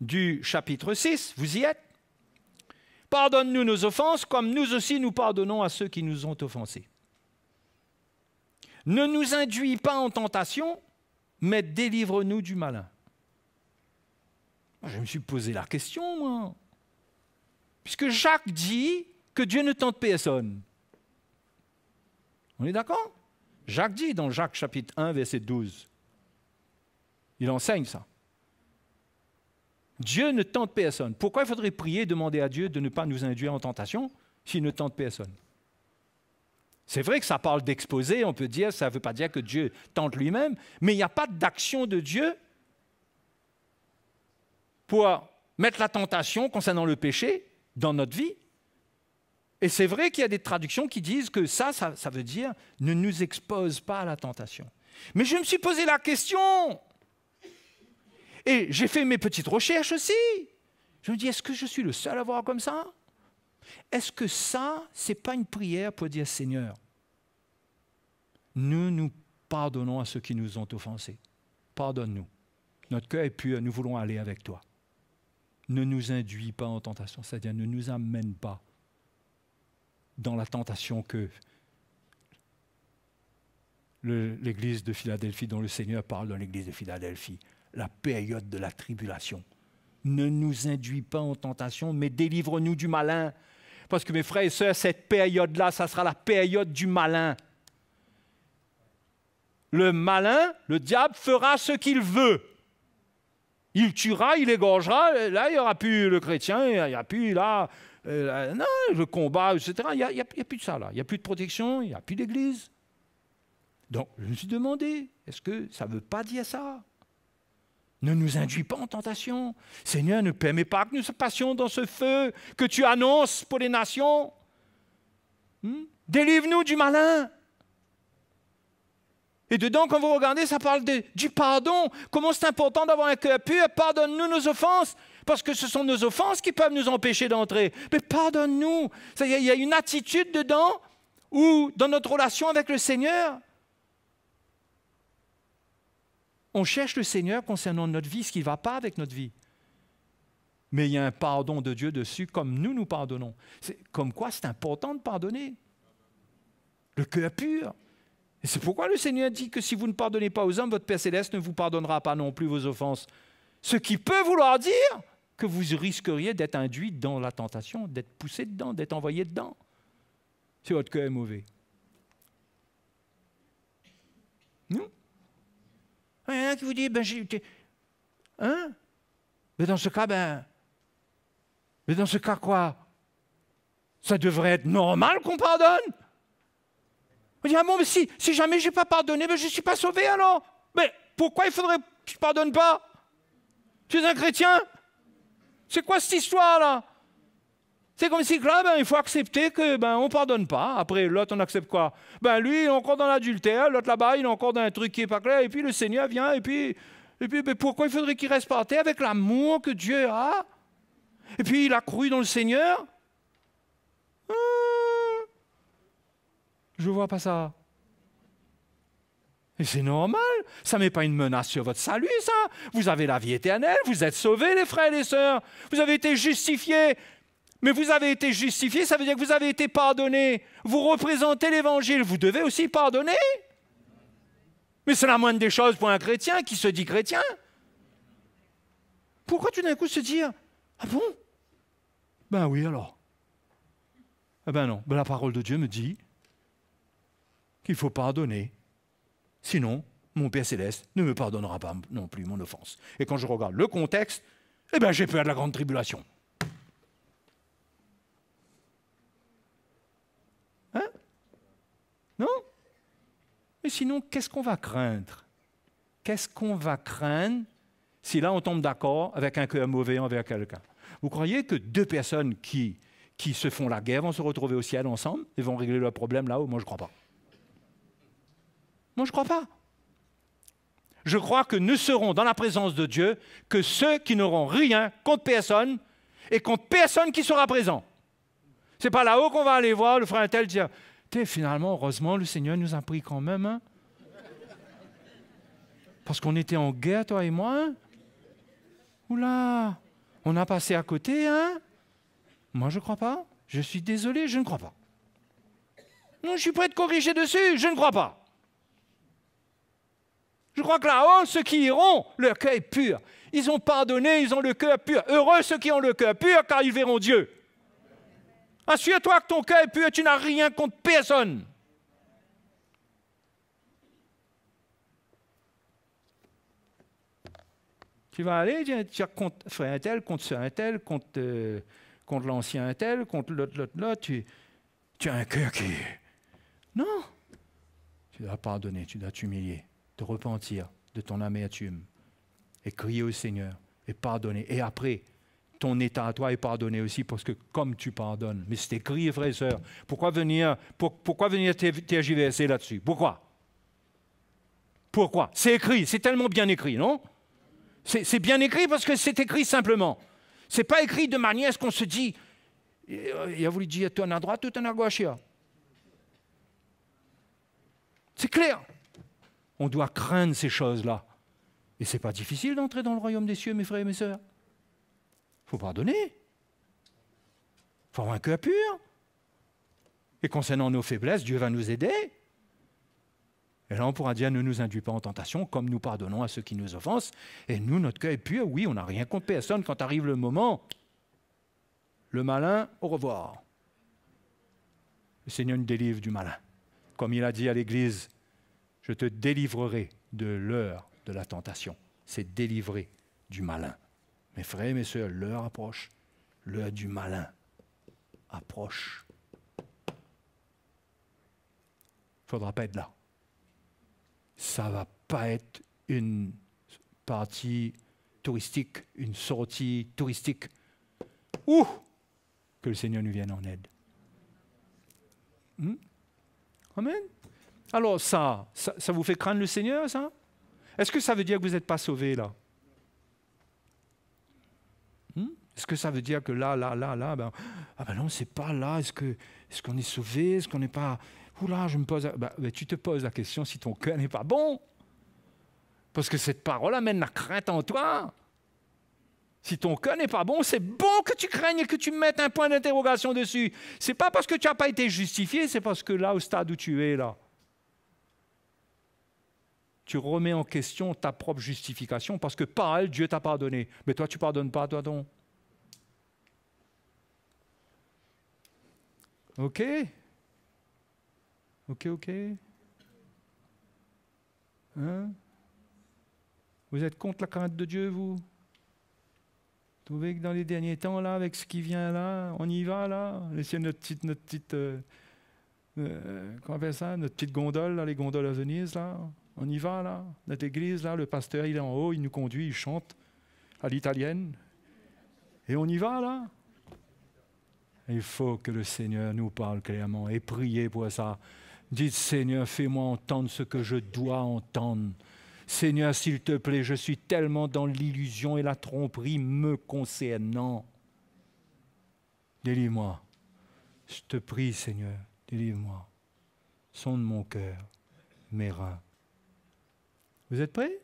du chapitre 6, vous y êtes. « Pardonne-nous nos offenses, comme nous aussi nous pardonnons à ceux qui nous ont offensés. Ne nous induis pas en tentation, mais délivre-nous du malin. » Je me suis posé la question, moi. Puisque Jacques dit que Dieu ne tente personne. On est d'accord? Jacques dit dans Jacques chapitre 1, verset 12. Il enseigne ça. Dieu ne tente personne. Pourquoi il faudrait prier et demander à Dieu de ne pas nous induire en tentation s'il ne tente personne? C'est vrai que ça parle d'exposer, on peut dire, ça ne veut pas dire que Dieu tente lui-même, mais il n'y a pas d'action de Dieu pour mettre la tentation concernant le péché dans notre vie. Et c'est vrai qu'il y a des traductions qui disent que ça veut dire « ne nous expose pas à la tentation ». Mais je me suis posé la question. Et j'ai fait mes petites recherches aussi. Je me dis, est-ce que je suis le seul à voir comme ça? Est-ce que ça, ce n'est pas une prière pour dire, Seigneur, nous pardonnons à ceux qui nous ont offensés. Pardonne-nous. Notre cœur est pur, nous voulons aller avec toi. Ne nous induis pas en tentation, c'est-à-dire ne nous amène pas dans la tentation que l'Église de Philadelphie, dont le Seigneur parle dans l'Église de Philadelphie, la période de la tribulation. Ne nous induis pas en tentation, mais délivre-nous du malin. Parce que mes frères et sœurs, cette période-là, ça sera la période du malin. Le malin, le diable, fera ce qu'il veut. Il tuera, il égorgera, là, il n'y aura plus le chrétien, il n'y aura plus là, non, le combat, etc. Il n'y a plus de ça, là. Il n'y a plus de protection, il n'y a plus d'église. Donc, je me suis demandé, est-ce que ça ne veut pas dire ça? Ne nous induis pas en tentation. Seigneur, ne permets pas que nous passions dans ce feu que tu annonces pour les nations. Délivre-nous du malin. Et dedans, quand vous regardez, ça parle du pardon. Comment c'est important d'avoir un cœur pur. Pardonne-nous nos offenses, parce que ce sont nos offenses qui peuvent nous empêcher d'entrer. Mais pardonne-nous. Il y a une attitude dedans, où dans notre relation avec le Seigneur, on cherche le Seigneur concernant notre vie, ce qui ne va pas avec notre vie. Mais il y a un pardon de Dieu dessus, comme nous pardonnons. Comme quoi, c'est important de pardonner. Le cœur pur. Et c'est pourquoi le Seigneur dit que si vous ne pardonnez pas aux hommes, votre Père Céleste ne vous pardonnera pas non plus vos offenses. Ce qui peut vouloir dire que vous risqueriez d'être induit dans la tentation, d'être poussé dedans, d'être envoyé dedans. Si votre cœur est mauvais. Non? Il y en a qui vous dit, hein? Mais dans ce cas, quoi? Ça devrait être normal qu'on pardonne. On dit, ah bon, mais si jamais je n'ai pas pardonné, je ne suis pas sauvé alors. Mais pourquoi il faudrait que je ne pardonne pas? Tu es un chrétien? C'est quoi cette histoire-là? C'est comme si là, il faut accepter qu'on ne pardonne pas. Après, l'autre, on accepte quoi? Lui, il est encore dans l'adultère, l'autre là-bas, il est encore dans un truc qui n'est pas clair, et puis le Seigneur vient, et puis pourquoi il faudrait qu'il reste par terre avec l'amour que Dieu a? Et puis il a cru dans le Seigneur? Je ne vois pas ça. Et c'est normal, ça ne met pas une menace sur votre salut, ça. Vous avez la vie éternelle, vous êtes sauvés, les frères et les sœurs. Vous avez été justifiés. Mais vous avez été justifiés, ça veut dire que vous avez été pardonnés. Vous représentez l'Évangile, vous devez aussi pardonner. Mais c'est la moindre des choses pour un chrétien qui se dit chrétien. Pourquoi tout d'un coup se dire, ah bon? Oui alors. Non, la parole de Dieu me dit qu'il faut pardonner. Sinon, mon Père Céleste ne me pardonnera pas non plus mon offense. Et quand je regarde le contexte, j'ai peur de la grande tribulation. Hein? Non? Mais sinon, qu'est-ce qu'on va craindre? Qu'est-ce qu'on va craindre si là on tombe d'accord avec un cœur mauvais envers quelqu'un? Vous croyez que deux personnes qui se font la guerre vont se retrouver au ciel ensemble et vont régler leurs problèmes là-haut? Moi, je ne crois pas. Moi, je ne crois pas. Je crois que ne seront dans la présence de Dieu que ceux qui n'auront rien contre personne et contre personne qui sera présent. Ce n'est pas là-haut qu'on va aller voir le frère un tel dire « Finalement, heureusement, le Seigneur nous a pris quand même. Hein? Parce qu'on était en guerre, toi et moi. Hein? Oula, on a passé à côté. Hein? Moi, je ne crois pas. Je suis désolé, je ne crois pas. Non, je suis prêt de corriger dessus, je ne crois pas. Je crois que là-haut, ceux qui iront, leur cœur est pur. Ils ont pardonné, ils ont le cœur pur. Heureux ceux qui ont le cœur pur, car ils verront Dieu. Assure-toi que ton cœur est pur, tu n'as rien contre personne. Tu vas aller, tu as contre frère un tel, contre soeur un tel, contre l'ancien un tel, contre l'autre là, tu as un cœur qui... Non. Tu dois pardonner, tu dois t'humilier, te repentir de ton amertume et crier au Seigneur et pardonner. Et après, ton état à toi est pardonné aussi parce que comme tu pardonnes, mais c'est écrit, frères et sœurs, pourquoi venir tergiverser là-dessus? Pourquoi? C'est écrit, c'est tellement bien écrit, non? C'est bien écrit parce que c'est écrit simplement. Ce n'est pas écrit de manière à ce qu'on se dit, il a voulu dire, tu en à droite, tu en à gauche. C'est clair. On doit craindre ces choses-là. Et ce n'est pas difficile d'entrer dans le royaume des cieux, mes frères et mes sœurs. Il faut pardonner. Il faut avoir un cœur pur. Et concernant nos faiblesses, Dieu va nous aider. Et là, on pourra dire, ne nous induis pas en tentation, comme nous pardonnons à ceux qui nous offensent. Et nous, notre cœur est pur. Oui, on n'a rien contre personne. Quand arrive le moment, le malin, au revoir. Le Seigneur nous délivre du malin. Comme il a dit à l'Église, je te délivrerai de l'heure de la tentation. C'est délivrer du malin. Mes frères et mes sœurs, l'heure approche. L'heure du malin approche. Il ne faudra pas être là. Ça ne va pas être une partie touristique, une sortie touristique. Ouh! Que le Seigneur nous vienne en aide. Amen. Alors ça vous fait craindre le Seigneur, ça? Est-ce que ça veut dire que vous n'êtes pas sauvés, là? Est-ce que ça veut dire que là, non, c'est pas là. Est-ce qu'on est sauvé? Est-ce qu'on n'est pas... Oula, je me pose... tu te poses la question si ton cœur n'est pas bon. Parce que cette parole amène la crainte en toi. Si ton cœur n'est pas bon, c'est bon que tu craignes et que tu mettes un point d'interrogation dessus. C'est pas parce que tu n'as pas été justifié, c'est parce que là, au stade où tu es, là, tu remets en question ta propre justification parce que par elle, Dieu t'a pardonné. Mais toi, tu ne pardonnes pas, toi donc. OK? OK. Hein? Vous êtes contre la crainte de Dieu, vous? Vous trouvez que dans les derniers temps, là, avec ce qui vient là, on y va, là? Laissez notre petite comment on appelle ça? Notre petite gondole, là, les gondoles à Venise, là. On y va, là. Notre église, là, le pasteur, il est en haut, il nous conduit, il chante à l'italienne. Et on y va, là. Il faut que le Seigneur nous parle clairement et priez pour ça. Dites, Seigneur, fais-moi entendre ce que je dois entendre. Seigneur, s'il te plaît, je suis tellement dans l'illusion et la tromperie me concernant. Délivre-moi. Je te prie, Seigneur, délivre-moi. Sonde mon cœur, mes reins. Vous êtes prêts?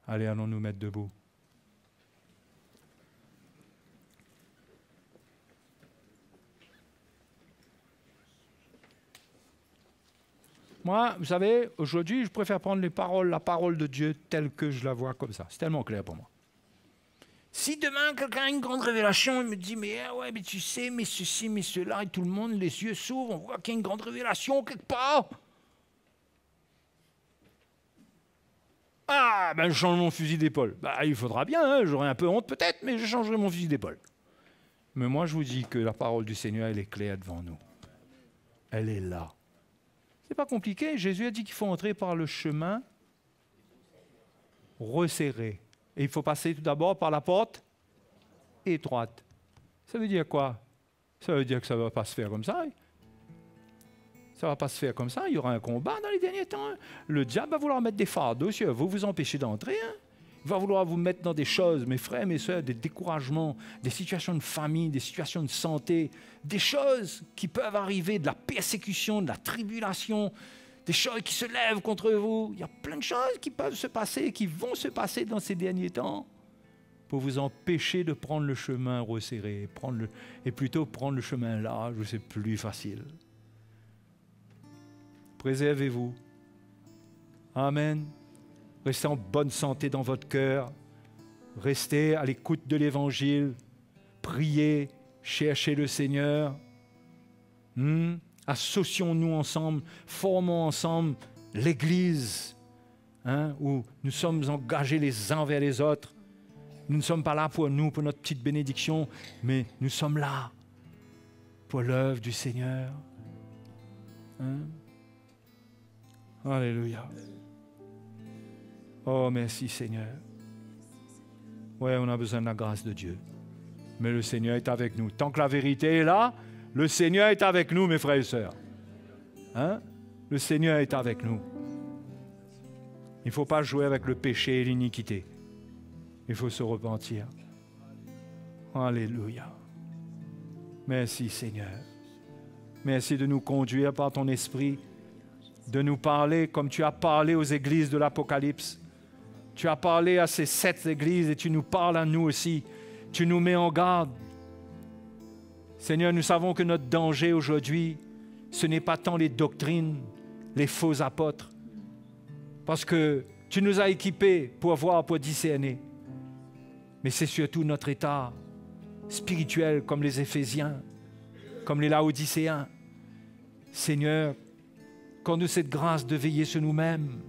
Allez, allons nous mettre debout. Moi, vous savez, aujourd'hui, je préfère prendre la parole de Dieu telle que je la vois comme ça. C'est tellement clair pour moi. Si demain, quelqu'un a une grande révélation, il me dit, mais tu sais, mais ceci, mais cela, et tout le monde, les yeux s'ouvrent, on voit qu'il y a une grande révélation quelque part. Ah, je change mon fusil d'épaule. Il faudra bien, hein, j'aurai un peu honte peut-être, mais je changerai mon fusil d'épaule. Mais moi, je vous dis que la parole du Seigneur, elle est claire devant nous. Elle est là. C'est pas compliqué. Jésus a dit qu'il faut entrer par le chemin resserré. Et il faut passer tout d'abord par la porte étroite. Ça veut dire quoi? Ça veut dire que ça ne va pas se faire comme ça. Ça ne va pas se faire comme ça. Il y aura un combat dans les derniers temps. Le diable va vouloir mettre des fardeaux sur vous, vous empêcher d'entrer. Il va vouloir vous mettre dans des choses, mes frères, mes soeurs, des découragements, des situations de famille, des situations de santé, des choses qui peuvent arriver, de la persécution, de la tribulation, des choses qui se lèvent contre vous. Il y a plein de choses qui peuvent se passer, qui vont se passer dans ces derniers temps pour vous empêcher de prendre le chemin resserré, et plutôt prendre le chemin large où c'est plus facile. Préservez-vous. Amen. Restez en bonne santé dans votre cœur. Restez à l'écoute de l'Évangile. Priez, cherchez le Seigneur. Associons-nous ensemble, formons ensemble l'Église, où nous sommes engagés les uns vers les autres. Nous ne sommes pas là pour nous, pour notre petite bénédiction, mais nous sommes là pour l'œuvre du Seigneur. Alléluia. Oh, merci Seigneur. Ouais, on a besoin de la grâce de Dieu. Mais le Seigneur est avec nous. Tant que la vérité est là, le Seigneur est avec nous, mes frères et sœurs. Le Seigneur est avec nous. Il ne faut pas jouer avec le péché et l'iniquité. Il faut se repentir. Alléluia. Merci Seigneur. Merci de nous conduire par ton esprit, de nous parler comme tu as parlé aux églises de l'Apocalypse. Tu as parlé à ces 7 églises et tu nous parles à nous aussi. Tu nous mets en garde. Seigneur, nous savons que notre danger aujourd'hui, ce n'est pas tant les doctrines, les faux apôtres, parce que tu nous as équipés pour voir, pour discerner. Mais c'est surtout notre état spirituel, comme les Éphésiens, comme les Laodicéens. Seigneur, accorde-nous cette grâce de veiller sur nous-mêmes,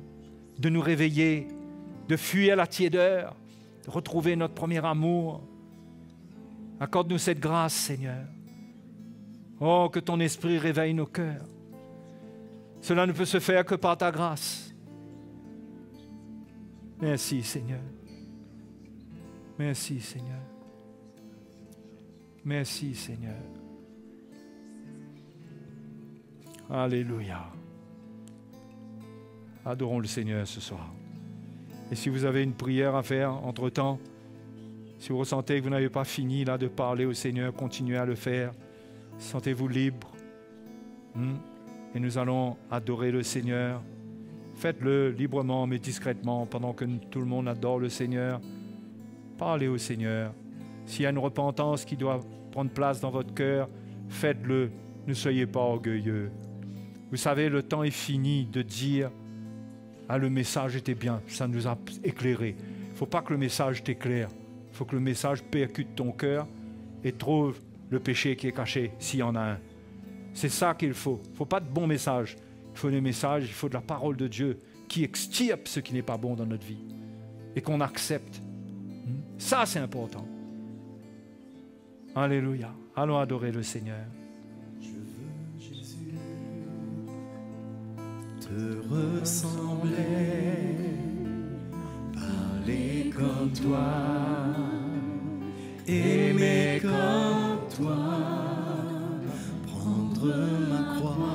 de nous réveiller, de fuir la tiédeur, de retrouver notre premier amour. Accorde-nous cette grâce, Seigneur. Oh, que ton esprit réveille nos cœurs. Cela ne peut se faire que par ta grâce. Merci, Seigneur. Merci, Seigneur. Merci, Seigneur. Alléluia. Adorons le Seigneur ce soir. Et si vous avez une prière à faire entre-temps, si vous ressentez que vous n'avez pas fini là de parler au Seigneur, continuez à le faire. Sentez-vous libre. Et nous allons adorer le Seigneur. Faites-le librement mais discrètement pendant que tout le monde adore le Seigneur. Parlez au Seigneur. S'il y a une repentance qui doit prendre place dans votre cœur, faites-le. Ne soyez pas orgueilleux. Vous savez, le temps est fini de dire Ah, le message était bien, ça nous a éclairé. Il ne faut pas que le message t'éclaire. Il faut que le message percute ton cœur et trouve le péché qui est caché, s'il y en a un. C'est ça qu'il faut. Il ne faut pas de bons messages. Il faut des messages, il faut de la parole de Dieu qui extirpe ce qui n'est pas bon dans notre vie et qu'on accepte. Ça, c'est important. Alléluia. Allons adorer le Seigneur. Je veux, Jésus, te ressembler, parler comme toi, aimer comme toi, prendre ma croix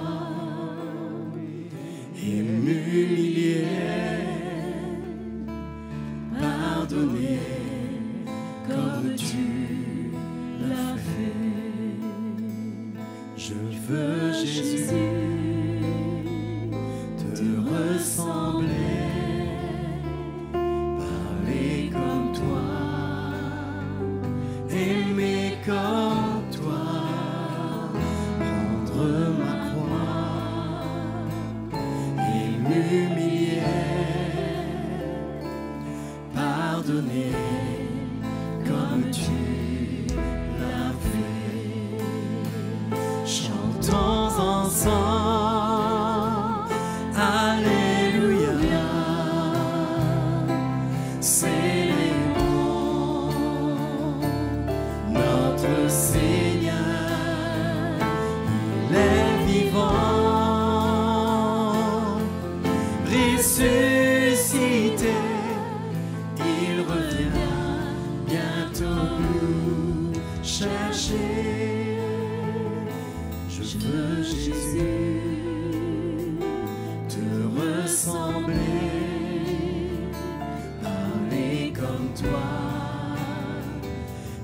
et m'humilier, pardonner comme tu l'as fait. Je veux, Jésus, te ressembler, parler comme toi, aimer comme toi, prendre ma croix et m'humilier, pardonner comme tu l'as fait. Chantons ensemble, Alléluia, célébrons notre Seigneur, il est vivant, ressuscité, il revient bientôt nous chercher. Je veux, Jésus, te ressembler, parler comme toi,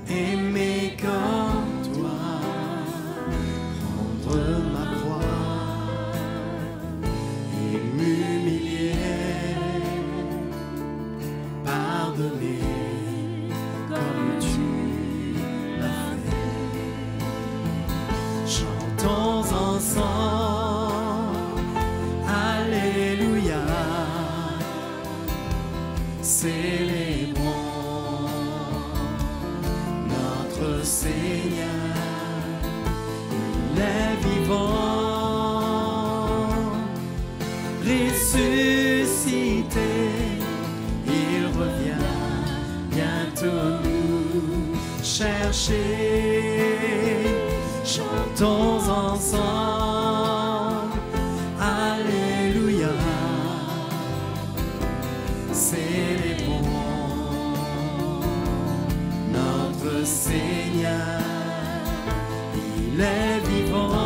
aimer comme toi, prendre ma croix et m'humilier, pardonner comme tu l'as fait. Chantons ensemble, Alléluia, célébrons notre Seigneur, il est vivant, ressuscité, il revient bientôt nous chercher. Chantons ensemble, Alléluia, célébrons notre Seigneur, il est vivant,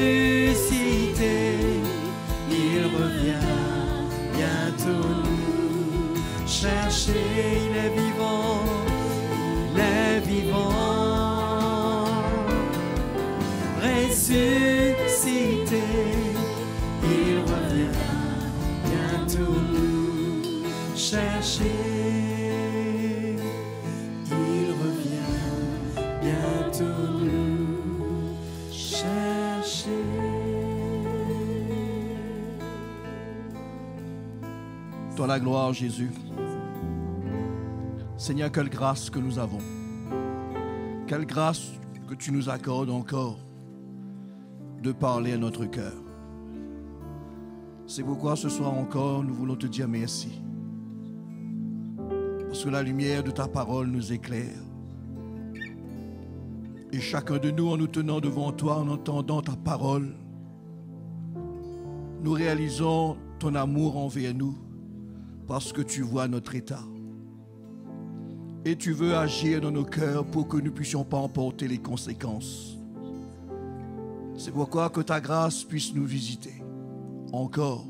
ressuscité, il revient bientôt nous chercher, il est vivant, il est vivant, ressuscité, il revient bientôt nous chercher, il revient bientôt nous chercher. Toi la gloire, Jésus. Seigneur, quelle grâce que nous avons. Quelle grâce que tu nous accordes encore de parler à notre cœur. C'est pourquoi ce soir encore, nous voulons te dire merci. Parce que la lumière de ta parole nous éclaire. Et chacun de nous, en nous tenant devant toi, en entendant ta parole, nous réalisons ton amour envers nous parce que tu vois notre état. Et tu veux agir dans nos cœurs pour que nous ne puissions pas en porter les conséquences. C'est pourquoi que ta grâce puisse nous visiter encore.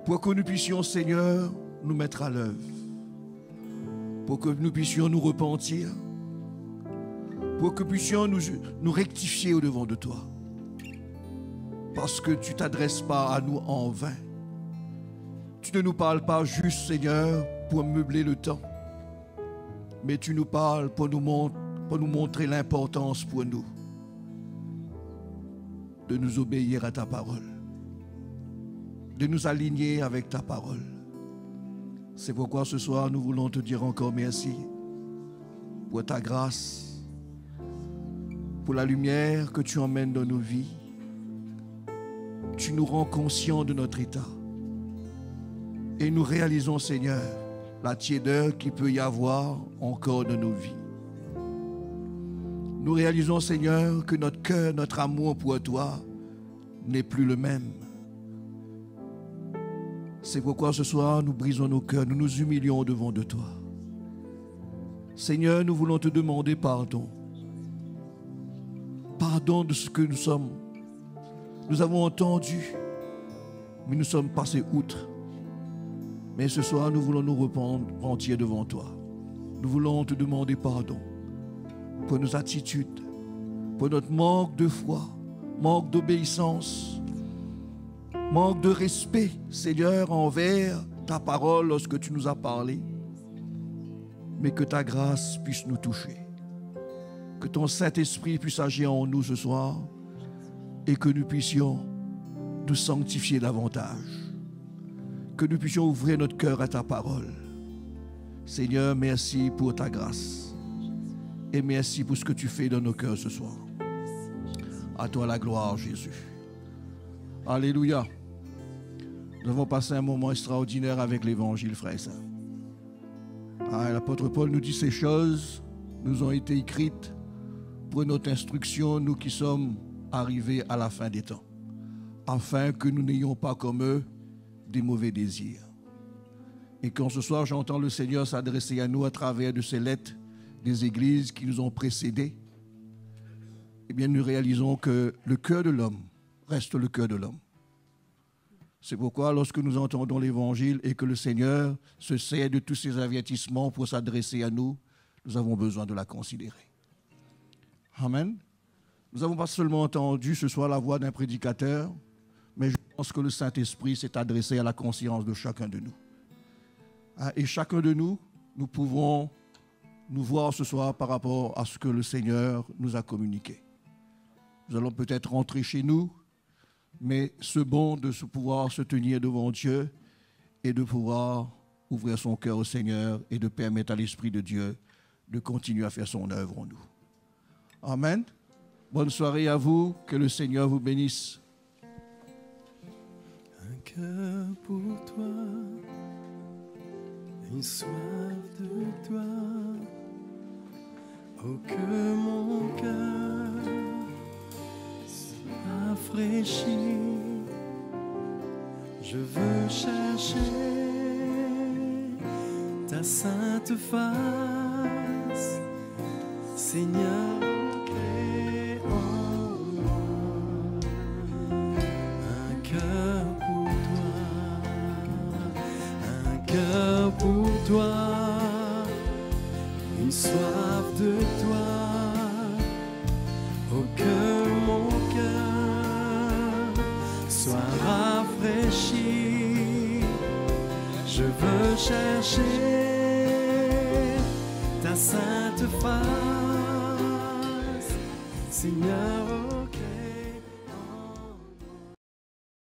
Pour que nous puissions, Seigneur, nous mettre à l'œuvre. Pour que nous puissions nous repentir. Pour que nous puissions nous rectifier au-devant de toi. Parce que tu ne t'adresses pas à nous en vain. Tu ne nous parles pas juste, Seigneur, pour meubler le temps. Mais tu nous parles pour nous montrer l'importance pour nous de nous obéir à ta parole, de nous aligner avec ta parole. C'est pourquoi ce soir, nous voulons te dire encore merci pour ta grâce, pour la lumière que tu emmènes dans nos vies. Tu nous rends conscients de notre état. Et nous réalisons, Seigneur, la tiédeur qu'il peut y avoir encore dans nos vies. Nous réalisons, Seigneur, que notre cœur, notre amour pour toi n'est plus le même. C'est pourquoi ce soir, nous brisons nos cœurs, nous nous humilions devant de toi. Seigneur, nous voulons te demander pardon. Pardon de ce que nous sommes. Nous avons entendu, mais nous sommes passés outre. Mais ce soir, nous voulons nous repentir devant toi. Nous voulons te demander pardon pour nos attitudes, pour notre manque de foi, manque d'obéissance, manque de respect, Seigneur, envers ta parole lorsque tu nous as parlé. Mais que ta grâce puisse nous toucher. Que ton Saint-Esprit puisse agir en nous ce soir et que nous puissions nous sanctifier davantage. Que nous puissions ouvrir notre cœur à ta parole. Seigneur, merci pour ta grâce. Et merci pour ce que tu fais dans nos cœurs ce soir. À toi la gloire, Jésus. Alléluia. Nous avons passé un moment extraordinaire avec l'Évangile, frères et sœurs. L'apôtre Paul nous dit ces choses nous ont été écrites pour notre instruction, nous qui sommes arrivés à la fin des temps, afin que nous n'ayons pas comme eux des mauvais désirs. Et quand ce soir j'entends le Seigneur s'adresser à nous à travers de ces lettres des églises qui nous ont précédés, eh bien nous réalisons que le cœur de l'homme reste le cœur de l'homme. C'est pourquoi lorsque nous entendons l'Évangile et que le Seigneur se sert de tous ces avertissements pour s'adresser à nous, nous avons besoin de la considérer. Amen. Nous n'avons pas seulement entendu ce soir la voix d'un prédicateur, mais je pense que le Saint-Esprit s'est adressé à la conscience de chacun de nous. Et chacun de nous, nous pouvons nous voir ce soir par rapport à ce que le Seigneur nous a communiqué. Nous allons peut-être rentrer chez nous, mais ce bon de pouvoir se tenir devant Dieu et de pouvoir ouvrir son cœur au Seigneur et de permettre à l'Esprit de Dieu de continuer à faire son œuvre en nous. Amen. Bonne soirée à vous. Que le Seigneur vous bénisse. Un cœur pour toi, une soif de toi. Oh, que mon cœur rafraîchit. Je veux chercher ta sainte face, Seigneur, crée en moi un cœur pour toi, un cœur pour toi, une soif de toi. Oh, que mon cœur soit rafraîchi. Je veux chercher ta sainte face, Seigneur.